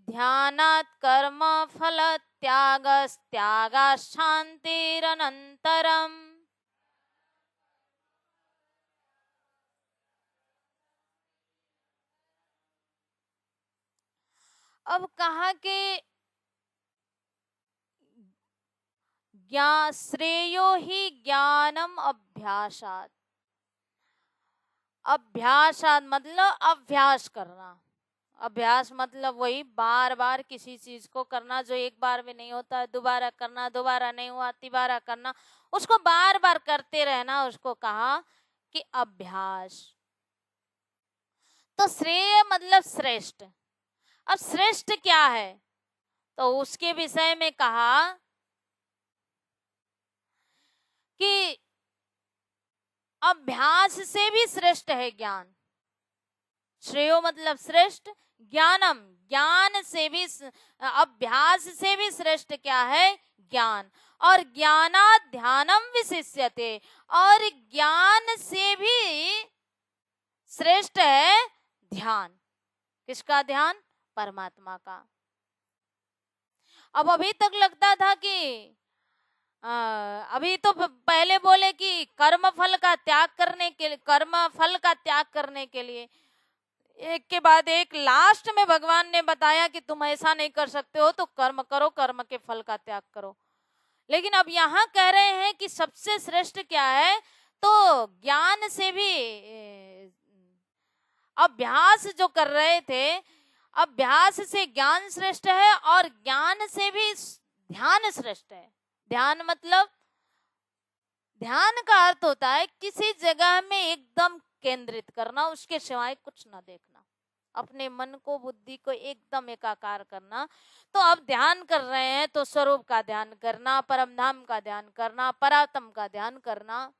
ध्यानात् कर्म फल त्यागात् शान्तिरनन्तरम्। अब कहा कि श्रेयो ही ज्ञानम अभ्यासात्। अभ्यासात् मतलब अभ्यास करना। अभ्यास मतलब वही बार बार किसी चीज को करना, जो एक बार में नहीं होता है दोबारा करना, दोबारा नहीं हुआ तिबारा करना, उसको बार बार करते रहना, उसको कहा कि अभ्यास। तो श्रेय मतलब श्रेष्ठ। अब श्रेष्ठ क्या है? तो उसके विषय में कहा कि अभ्यास से भी श्रेष्ठ है ज्ञान। श्रेयो मतलब श्रेष्ठ, ज्ञानम ज्ञान से भी, अभ्यास से भी श्रेष्ठ क्या है? ज्ञान। और ज्ञानात् ध्यानम विशिष्यते, और ज्ञान से भी श्रेष्ठ है ध्यान। किसका ध्यान? परमात्मा का। अब अभी तक लगता था कि अभी तो पहले बोले कि कर्म फल का त्याग करने के लिए, कर्म फल का त्याग करने के लिए, एक के बाद एक लास्ट में भगवान ने बताया कि तुम ऐसा नहीं कर सकते हो तो कर्म करो, कर्म के फल का त्याग करो। लेकिन अब यहाँ कह रहे हैं कि सबसे श्रेष्ठ क्या है? तो ज्ञान से भी अभ्यास जो कर रहे थे, अभ्यास से ज्ञान श्रेष्ठ है, और ज्ञान से भी ध्यान श्रेष्ठ है। ध्यान मतलब, ध्यान का अर्थ होता है किसी जगह में एकदम केंद्रित करना, उसके सिवाय कुछ ना देखना, अपने मन को बुद्धि को एकदम एकाकार करना। तो अब ध्यान कर रहे हैं तो स्वरूप का ध्यान करना, परम धाम का ध्यान करना, परात्म का ध्यान करना,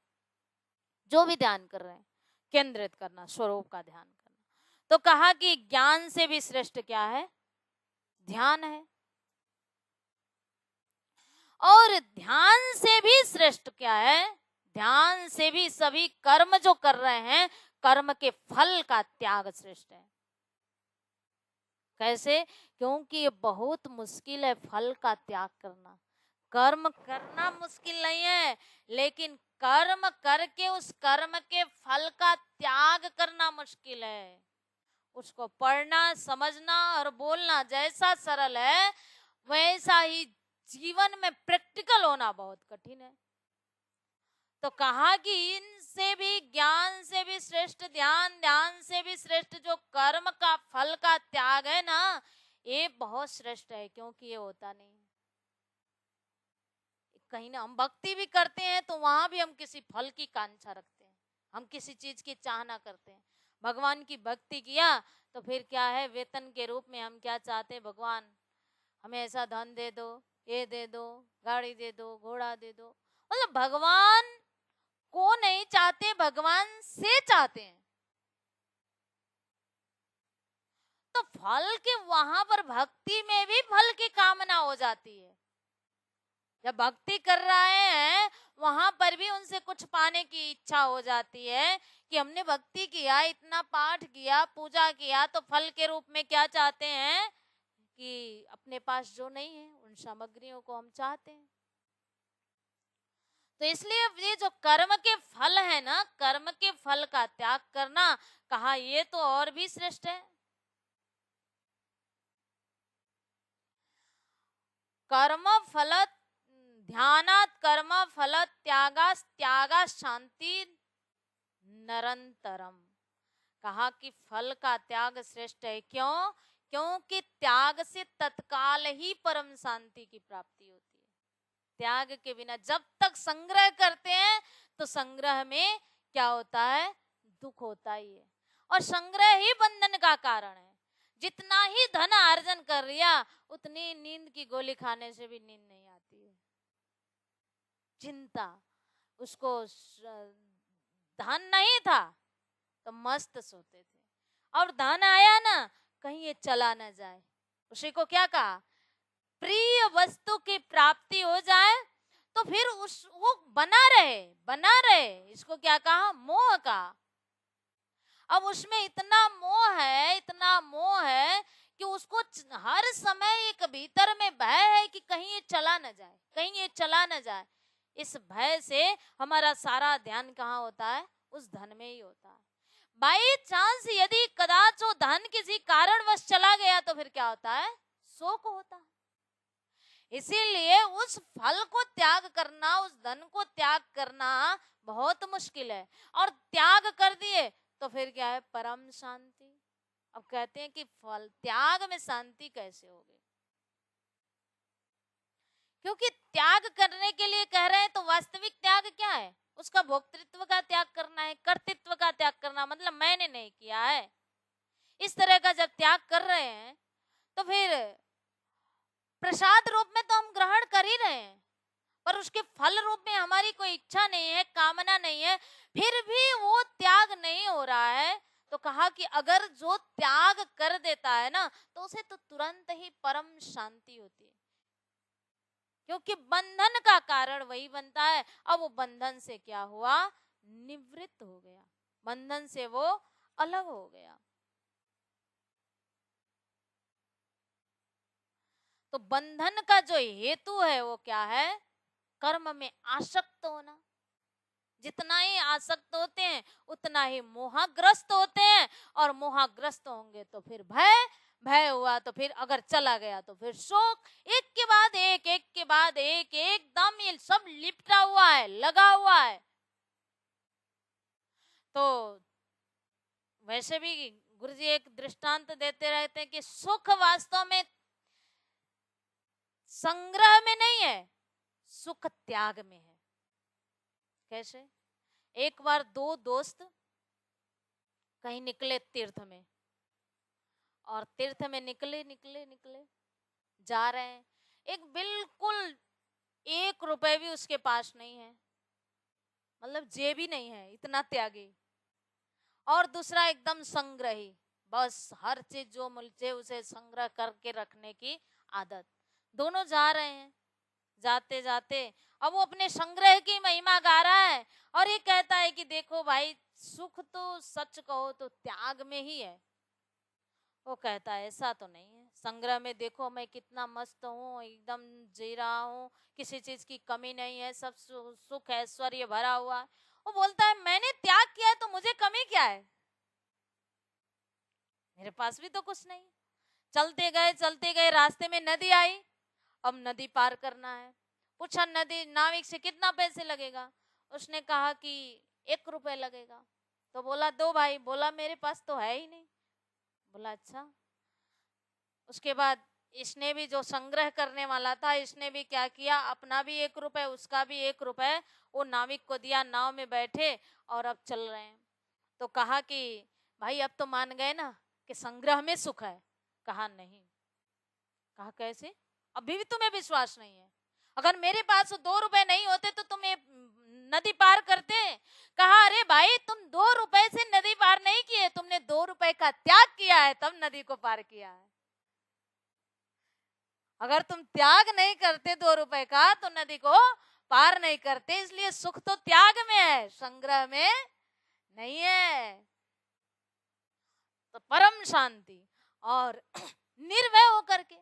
जो भी ध्यान कर रहे हैं केंद्रित करना, स्वरूप का ध्यान करना। तो कहा कि ज्ञान से भी श्रेष्ठ क्या है? ध्यान है। और ध्यान से भी श्रेष्ठ क्या है? ध्यान से भी सभी कर्म जो कर रहे हैं, कर्म के फल का त्याग श्रेष्ठ है। कैसे? क्योंकि ये बहुत मुश्किल है फल का त्याग करना। कर्म करना मुश्किल नहीं है, लेकिन कर्म करके उस कर्म के फल का त्याग करना मुश्किल है। उसको पढ़ना, समझना और बोलना जैसा सरल है, वैसा ही जीवन में प्रैक्टिकल होना बहुत कठिन है। तो कहा कि इनसे भी, ज्ञान से भी श्रेष्ठ ध्यान, ध्यान से भी श्रेष्ठ जो कर्म का फल का त्याग है ना, ये बहुत श्रेष्ठ है, क्योंकि ये होता नहीं। कहीं ना हम भक्ति भी करते हैं तो वहां भी हम किसी फल की कांक्षा रखते हैं, हम किसी चीज की चाहना करते हैं। भगवान की भक्ति किया तो फिर क्या है, वेतन के रूप में हम क्या चाहते हैं? भगवान हमें ऐसा धन दे दो, ये दे दो, गाड़ी दे दो, घोड़ा दे दो। मतलब भगवान को नहीं चाहते, भगवान से चाहते हैं। तो फल के वहां पर भक्ति में भी फल की कामना हो जाती है। जब भक्ति कर रहे हैं वहां पर भी उनसे कुछ पाने की इच्छा हो जाती है कि हमने भक्ति किया, इतना पाठ किया, पूजा किया, तो फल के रूप में क्या चाहते हैं? कि अपने पास जो नहीं है उन सामग्रियों को हम चाहते हैं। तो इसलिए ये जो कर्म के फल है ना, कर्म के फल का त्याग करना, कहा ये तो और भी श्रेष्ठ है। कर्म फल ध्यानात् कर्म फल त्यागा शांति निरंतरम। कहा कि फल का त्याग श्रेष्ठ है। क्यों? क्योंकि त्याग से तत्काल ही परम शांति की प्राप्ति होती है। त्याग के बिना जब तक संग्रह करते हैं तो संग्रह में क्या होता है? दुख होता ही है। और संग्रह ही बंधन का कारण है। जितना ही धन अर्जन कर लिया उतनी नींद की गोली खाने से भी नींद नहीं आती है। चिंता, उसको धन नहीं था तो मस्त सोते थे, और धन आया ना, कहीं ये चला ना जाए। उसी को क्या कहा? प्रिय वस्तु की प्राप्ति हो जाए तो फिर वो बना रहे। इसको क्या कहा? मोह का। अब उसमें इतना मोह है कि उसको हर समय एक भीतर में भय है कि कहीं ये चला न जाए। इस भय से हमारा सारा ध्यान कहाँ होता है? उस धन में ही होता है। बाई चांस यदि कदाच वो धन किसी कारणवश चला गया तो फिर क्या होता है? शोक होता है। इसीलिए उस फल को त्याग करना, उस धन को त्याग करना बहुत मुश्किल है। और त्याग कर दिए तो फिर क्या है? परम शांति। अब कहते हैं कि फल त्याग में शांति कैसे होगी? क्योंकि त्याग करने के लिए कह रहे हैं तो वास्तविक त्याग क्या है? उसका भोक्तृत्व का त्याग करना है, कर्तृत्व का त्याग करना, मतलब मैंने नहीं किया है। इस तरह का जब त्याग कर रहे हैं तो फिर प्रसाद रूप में तो हम ग्रहण कर ही रहे हैं, पर उसके फल रूप में हमारी कोई इच्छा नहीं है, कामना नहीं है, फिर भी वो त्याग नहीं हो रहा है। तो कहा कि अगर जो त्याग कर देता है ना तो उसे तो तुरंत ही परम शांति होती है। क्योंकि बंधन का कारण वही बनता है। अब वो बंधन से क्या हुआ? निवृत्त हो गया, बंधन से वो अलग हो गया। तो बंधन का जो हेतु है वो क्या है? कर्म में आसक्त होना। जितना ही आसक्त होते हैं उतना ही मोहग्रस्त होते हैं, और मोहग्रस्त होंगे तो फिर भय हुआ तो फिर अगर चला गया तो फिर शोक। एक के बाद एक एकदम ये सब लिपटा हुआ है, लगा हुआ है। तो वैसे भी गुरुजी एक दृष्टांत देते रहते हैं कि सुख वास्तव में संग्रह में नहीं है, सुख त्याग में है। कैसे? एक बार दो दोस्त कहीं निकले तीर्थ में, और तीर्थ में निकले जा रहे हैं। एक बिल्कुल 1 रुपए भी उसके पास नहीं है, मतलब जेब ही नहीं है, इतना त्यागी। और दूसरा एकदम संग्रही, बस हर चीज जो मिलते उसे संग्रह करके रखने की आदत। दोनों जा रहे हैं, जाते जाते अब वो अपने संग्रह की महिमा गा रहा है, और ये कहता है कि देखो भाई, सुख तो सच कहो तो त्याग में ही है। वो कहता है ऐसा तो नहीं है, संग्रह में देखो मैं कितना मस्त हूँ, एकदम जी रहा हूँ, किसी चीज की कमी नहीं है, सब सुख ऐश्वर्य भरा हुआ है। वो बोलता है मैंने त्याग किया है तो मुझे कमी क्या है? मेरे पास भी तो कुछ नहीं। चलते गए रास्ते में नदी आई, अब नदी पार करना है। पूछा नदी नाविक से कितना पैसे लगेगा? उसने कहा कि 1 रुपए लगेगा। तो बोला दो भाई। बोला मेरे पास तो है ही नहीं। बोला अच्छा। उसके बाद इसने भी, जो संग्रह करने वाला था, इसने भी क्या किया? अपना भी 1 रुपए, उसका भी 1 रुपए वो नाविक को दिया। नाव में बैठे और अब चल रहे हैं। तो कहा कि भाई अब तो मान गए ना कि संग्रह में सुख है? कहा नहीं। कहा कैसे? अभी भी तुम्हें विश्वास नहीं है? अगर मेरे पास 2 रुपए नहीं होते तो तुम्हें नदी पार करते? कहा अरे भाई, तुम 2 रुपए से नदी पार नहीं किए, तुमने 2 रुपए का त्याग किया है तब नदी को पार किया है। अगर तुम त्याग नहीं करते 2 रुपए का तो नदी को पार नहीं करते। इसलिए सुख तो त्याग में है, संग्रह में नहीं है। तो परम शांति और निर्भय होकर के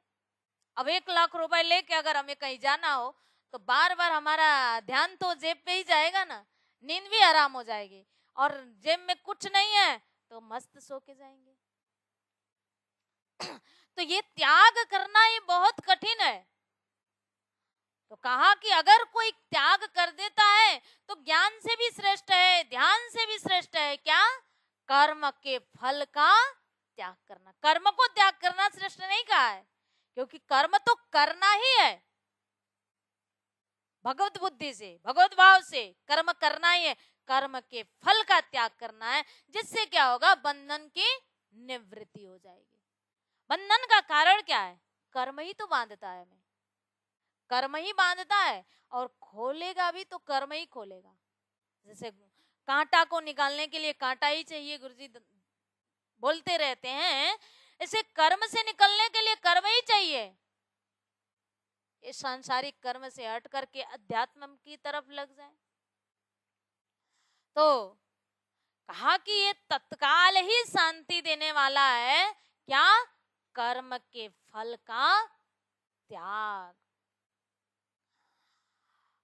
अब 1 लाख रुपए लेके अगर हमें कहीं जाना हो तो बार बार हमारा ध्यान तो जेब पे ही जाएगा ना, नींद भी आराम हो जाएगी। और जेब में कुछ नहीं है तो मस्त सो के जाएंगे। तो ये त्याग करना ही बहुत कठिन है। तो कहा कि अगर कोई त्याग कर देता है तो ज्ञान से भी श्रेष्ठ है, ध्यान से भी श्रेष्ठ है क्या? कर्म के फल का त्याग करना। कर्म को त्याग करना श्रेष्ठ नहीं कहा है, क्योंकि कर्म तो करना ही है, भगवत बुद्धि से, भगवत भाव से कर्म करना ही है। कर्म के फल का त्याग करना है, जिससे क्या होगा? बंधन की निवृत्ति हो जाएगी। बंधन का कारण क्या है? कर्म ही तो बांधता है हमें, कर्म ही बांधता है, और खोलेगा भी तो कर्म ही खोलेगा। जैसे कांटा को निकालने के लिए कांटा ही चाहिए, गुरुजी बोलते रहते हैं, इसे कर्म से निकलने के लिए कर्म ही चाहिए। इस सांसारिक कर्म से हट करके अध्यात्म की तरफ लग जाए। तो कहा कि ये तत्काल ही शांति देने वाला है क्या? कर्म के फल का त्याग।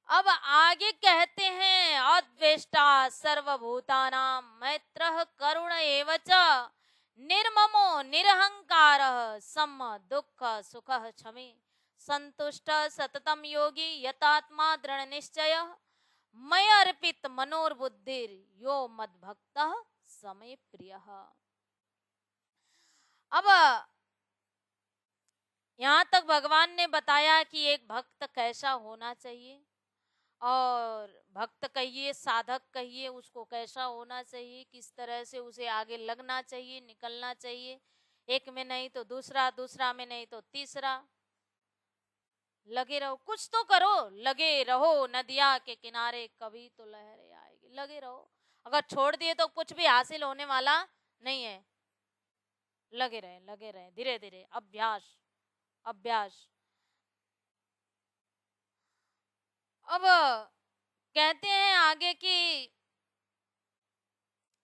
अब आगे कहते हैं, अद्वेष्टा सर्वभूतानां मैत्रः करुण एव च निर्ममो निरहंकारः सम दुःख सुखः क्षमे संतुष्ट सततम योगी यतात्मा दृढ़ निश्चय मय अर्पित मनोर्बुद्धिर यो मद्भक्तः समय प्रियः। अब यहाँ तक भगवान ने बताया कि एक भक्त कैसा होना चाहिए, और भक्त कहिए, साधक कहिए, उसको कैसा होना चाहिए, किस तरह से उसे आगे लगना चाहिए, निकलना चाहिए। एक में नहीं तो दूसरा, दूसरा में नहीं तो तीसरा। लगे रहो, कुछ तो करो, लगे रहो नदिया के किनारे, कभी तो लहरें आएगी। लगे रहो, अगर छोड़ दिए तो कुछ भी हासिल होने वाला नहीं है। लगे रहे, लगे रहे, धीरे धीरे, अभ्यास अभ्यास। अब कहते हैं आगे कि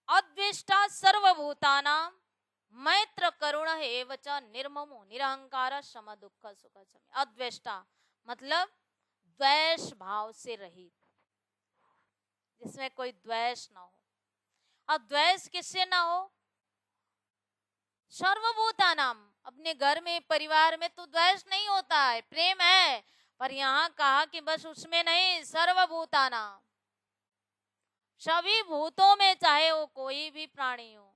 अद्वेष्टा सर्वभूतानां मैत्र करुण एव च निर्ममो निरहंकार सम दुःख सुख क्षमे। अद्वेष्टा मतलब द्वेष भाव से रहित, जिसमें कोई द्वेष ना हो। अब द्वेष किससे ना हो? सर्वभूतानां, अपने घर में, परिवार में तो द्वेष नहीं होता है, प्रेम है। पर यहाँ कहा कि बस उसमें नहीं, सर्वभूतानां, सभी भूतों में, चाहे वो कोई भी प्राणी हो,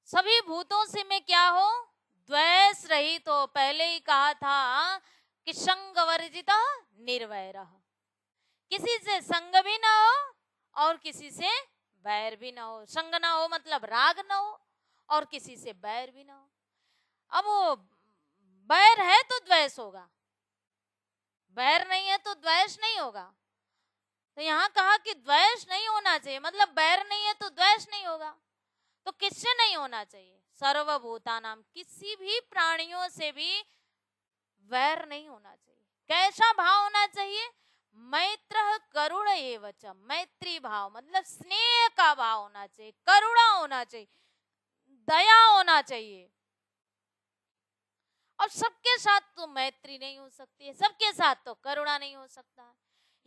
सभी भूतों से में क्या हो? द्वेष रहित हो। पहले ही कहा था कि संग वर्जित निर्वैरः, किसी से संग भी ना हो और किसी से बैर भी ना हो। संग ना हो मतलब राग ना हो, और किसी से बैर भी ना हो। अब वो बैर है तो द्वेष होगा, बैर नहीं है तो द्वेष नहीं होगा। तो यहाँ कहा कि द्वेष नहीं होना चाहिए, मतलब बैर नहीं है तो द्वेष नहीं होगा। तो किससे नहीं होना चाहिए? सर्वभूतानाम, किसी भी प्राणियों से भी वैर नहीं होना चाहिए। कैसा भाव होना चाहिए? मैत्र करुण एव च, मैत्री भाव मतलब स्नेह का भाव होना चाहिए, करुणा होना चाहिए, दया होना चाहिए। और सबके साथ तो मैत्री नहीं हो सकती है, सबके साथ तो करुणा नहीं हो सकता।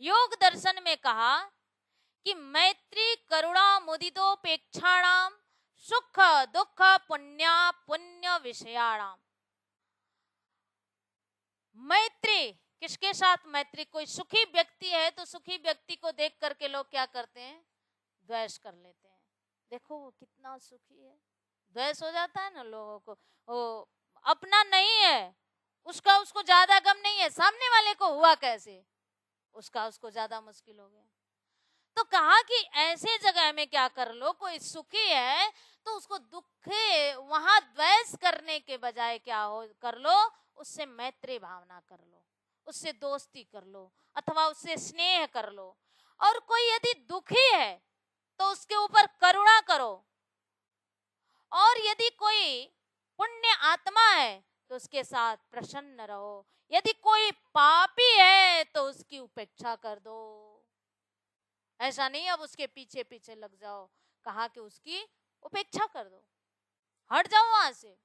योग दर्शन में कहा कि मैत्री करुणा मुदितोपेक्षाणाम सुख दुख पुण्य पुण्य विषयाणाम। मैत्री किसके साथ? मैत्री, कोई सुखी व्यक्ति है तो सुखी व्यक्ति को देख करके लोग क्या करते हैं? द्वेष कर लेते हैं। देखो वो कितना सुखी है, द्वेष हो जाता है ना लोगों को। वो अपना नहीं है, उसका उसको ज्यादा गम नहीं है, सामने वाले को हुआ कैसे, उसका उसको ज्यादा मुश्किल हो गया। तो कहा कि ऐसे जगह में क्या कर लो, कोई सुखी है तो उसको दुखे, वहां द्वेष करने के बजाय क्या हो कर लो, उससे मैत्री भावना कर लो, उससे दोस्ती कर लो, अथवा उससे स्नेह कर लो। और कोई यदि दुखी है तो उसके ऊपर करुणा करो, और यदि कोई पुण्य आत्मा है तो उसके साथ प्रसन्न रहो। यदि कोई पापी है तो उसकी उपेक्षा कर दो। ऐसा नहीं अब उसके पीछे पीछे लग जाओ, कहा कि उसकी उपेक्षा कर दो। हट जाओ वहां से।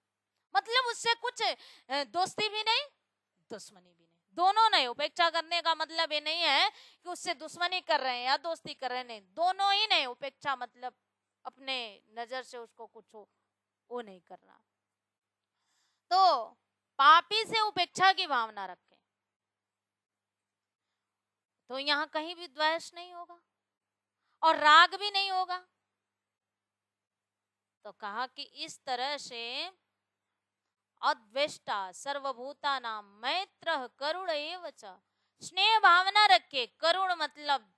मतलब उससे कुछ दोस्ती भी नहीं, दुश्मनी भी नहीं, दोनों नहीं। उपेक्षा करने का मतलब ये नहीं है कि उससे दुश्मनी कर रहे हैं या दोस्ती कर रहे हैं, नहीं, दोनों ही नहीं। उपेक्षा मतलब अपने नजर से उसको कुछ वो नहीं करना। तो पापी से उपेक्षा की भावना रखें तो यहाँ कहीं भी द्वेष नहीं होगा और राग भी नहीं होगा। तो कहा कि इस तरह से अद्वेष्टा सर्वभूतानां मैत्रः करुण एव च, स्नेह भावना रखे। करुण मतलब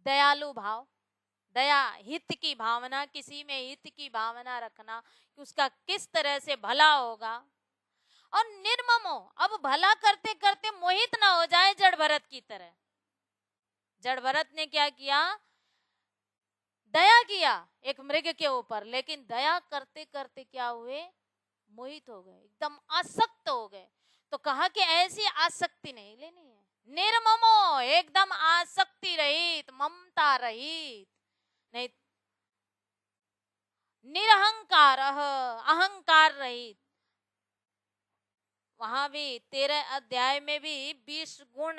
दयालु भाव, दया, हित की भावना, किसी में हित की भावना रखना कि उसका किस तरह से भला होगा। और निर्ममो, अब भला करते करते मोहित ना हो जाए जड़ भरत की तरह। जड़ भरत ने क्या किया, दया किया एक मृग के ऊपर, लेकिन दया करते करते क्या हुए, मोहित हो गए, एकदम आसक्त हो गए। तो कहा कि ऐसी आसक्ति नहीं लेनी है, निर्ममो, एकदम आसक्ति रहित, ममता रहित, नहीं, निरहंकार, अहंकार रहित। वहां भी 13 अध्याय में भी 20 गुण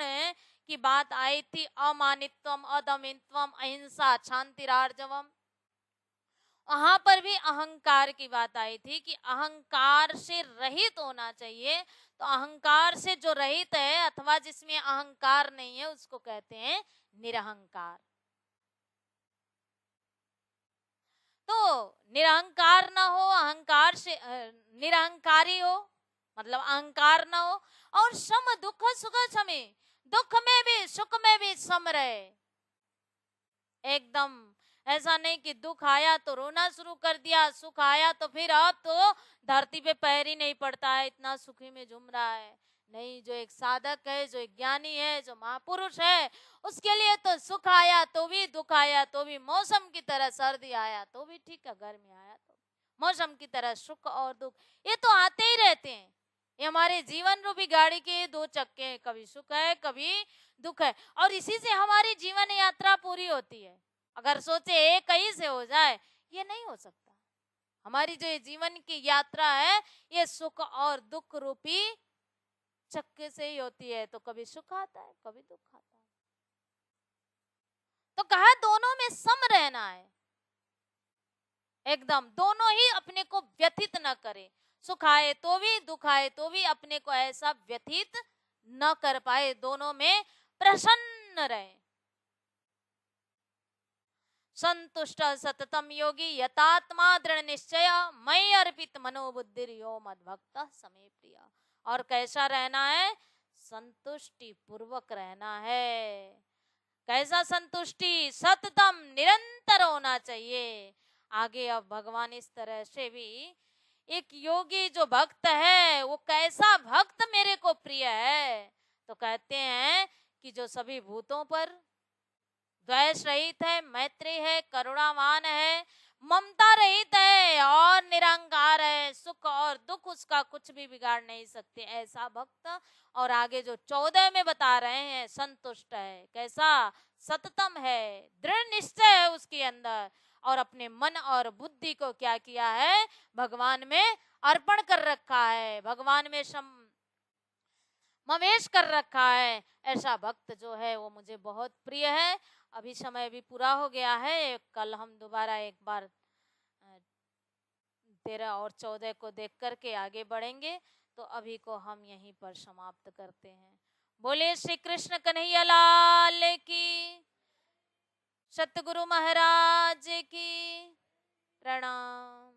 की बात आई थी, अमानित्वम, अदमित्वम, अहिंसा, शांतिरार्जवम। वहां पर भी अहंकार की बात आई थी कि अहंकार से रहित होना चाहिए। तो अहंकार से जो रहित है अथवा जिसमें अहंकार नहीं है उसको कहते हैं निरहंकार। तो निरहंकार ना हो, अहंकार से निरहंकारी हो, मतलब अहंकार ना हो। और सम दुख सुख समे, दुख में भी सुख में भी सम रहे। एकदम ऐसा नहीं कि दुख आया तो रोना शुरू कर दिया, सुख आया तो फिर अब तो धरती पे पैर ही नहीं पड़ता है, इतना सुखी में झूम रहा है। नहीं, जो एक साधक है, जो एक ज्ञानी है, जो महापुरुष है, उसके लिए तो सुख आया तो भी, दुख आया तो भी, मौसम की तरह सर्दी आया तो भी ठीक है, गर्मी आया तो मौसम की तरह सुख और दुख ये तो आते ही रहते हैं। ये हमारे जीवन रूपी गाड़ी के दो चक्के हैं, कभी सुख है कभी दुख है, और इसी से हमारी जीवन यात्रा पूरी होती है। अगर सोचे एक ही से हो जाए, ये नहीं हो सकता। हमारी जो ये जीवन की यात्रा है ये सुख और दुख रूपी चक्के से ही होती है। तो कभी सुख आता है कभी दुख आता है। तो कहा दोनों में सम रहना है, एकदम दोनों ही अपने को व्यथित न करे। सुख आए तो भी दुख आए तो भी अपने को ऐसा व्यथित न कर पाए, दोनों में प्रसन्न रहे। संतुष्ट सततम योगी यतात्मा दृढ़ निश्चय, मई अर्पित मनोबुद्धि यो मद भक्त समे प्रिय। और कैसा रहना है, संतुष्टि पूर्वक रहना है। कैसा संतुष्टि, सततम निरंतर होना चाहिए। आगे अब भगवान इस तरह से भी, एक योगी जो भक्त है वो कैसा भक्त मेरे को प्रिय है, तो कहते हैं कि जो सभी भूतों पर द्वेष रहित है, मैत्री है, करुणावान है, ममता रहित है और निरंकार है, सुख और दुख उसका कुछ भी बिगाड़ नहीं सकते, ऐसा भक्त। और आगे जो 14 में बता रहे हैं, संतुष्ट है, कैसा, सततम है, दृढ़ निश्चय है उसके अंदर, और अपने मन और बुद्धि को क्या किया है, भगवान में अर्पण कर रखा है, भगवान में मवेश कर रखा है। ऐसा भक्त जो है वो मुझे बहुत प्रिय है। अभी समय भी पूरा हो गया है, कल हम दोबारा एक बार 13 और 14 को देख करके आगे बढ़ेंगे। तो अभी को हम यहीं पर समाप्त करते हैं। बोले श्री कृष्ण कन्हैया लाल की, सतगुरु महाराज की प्रणाम।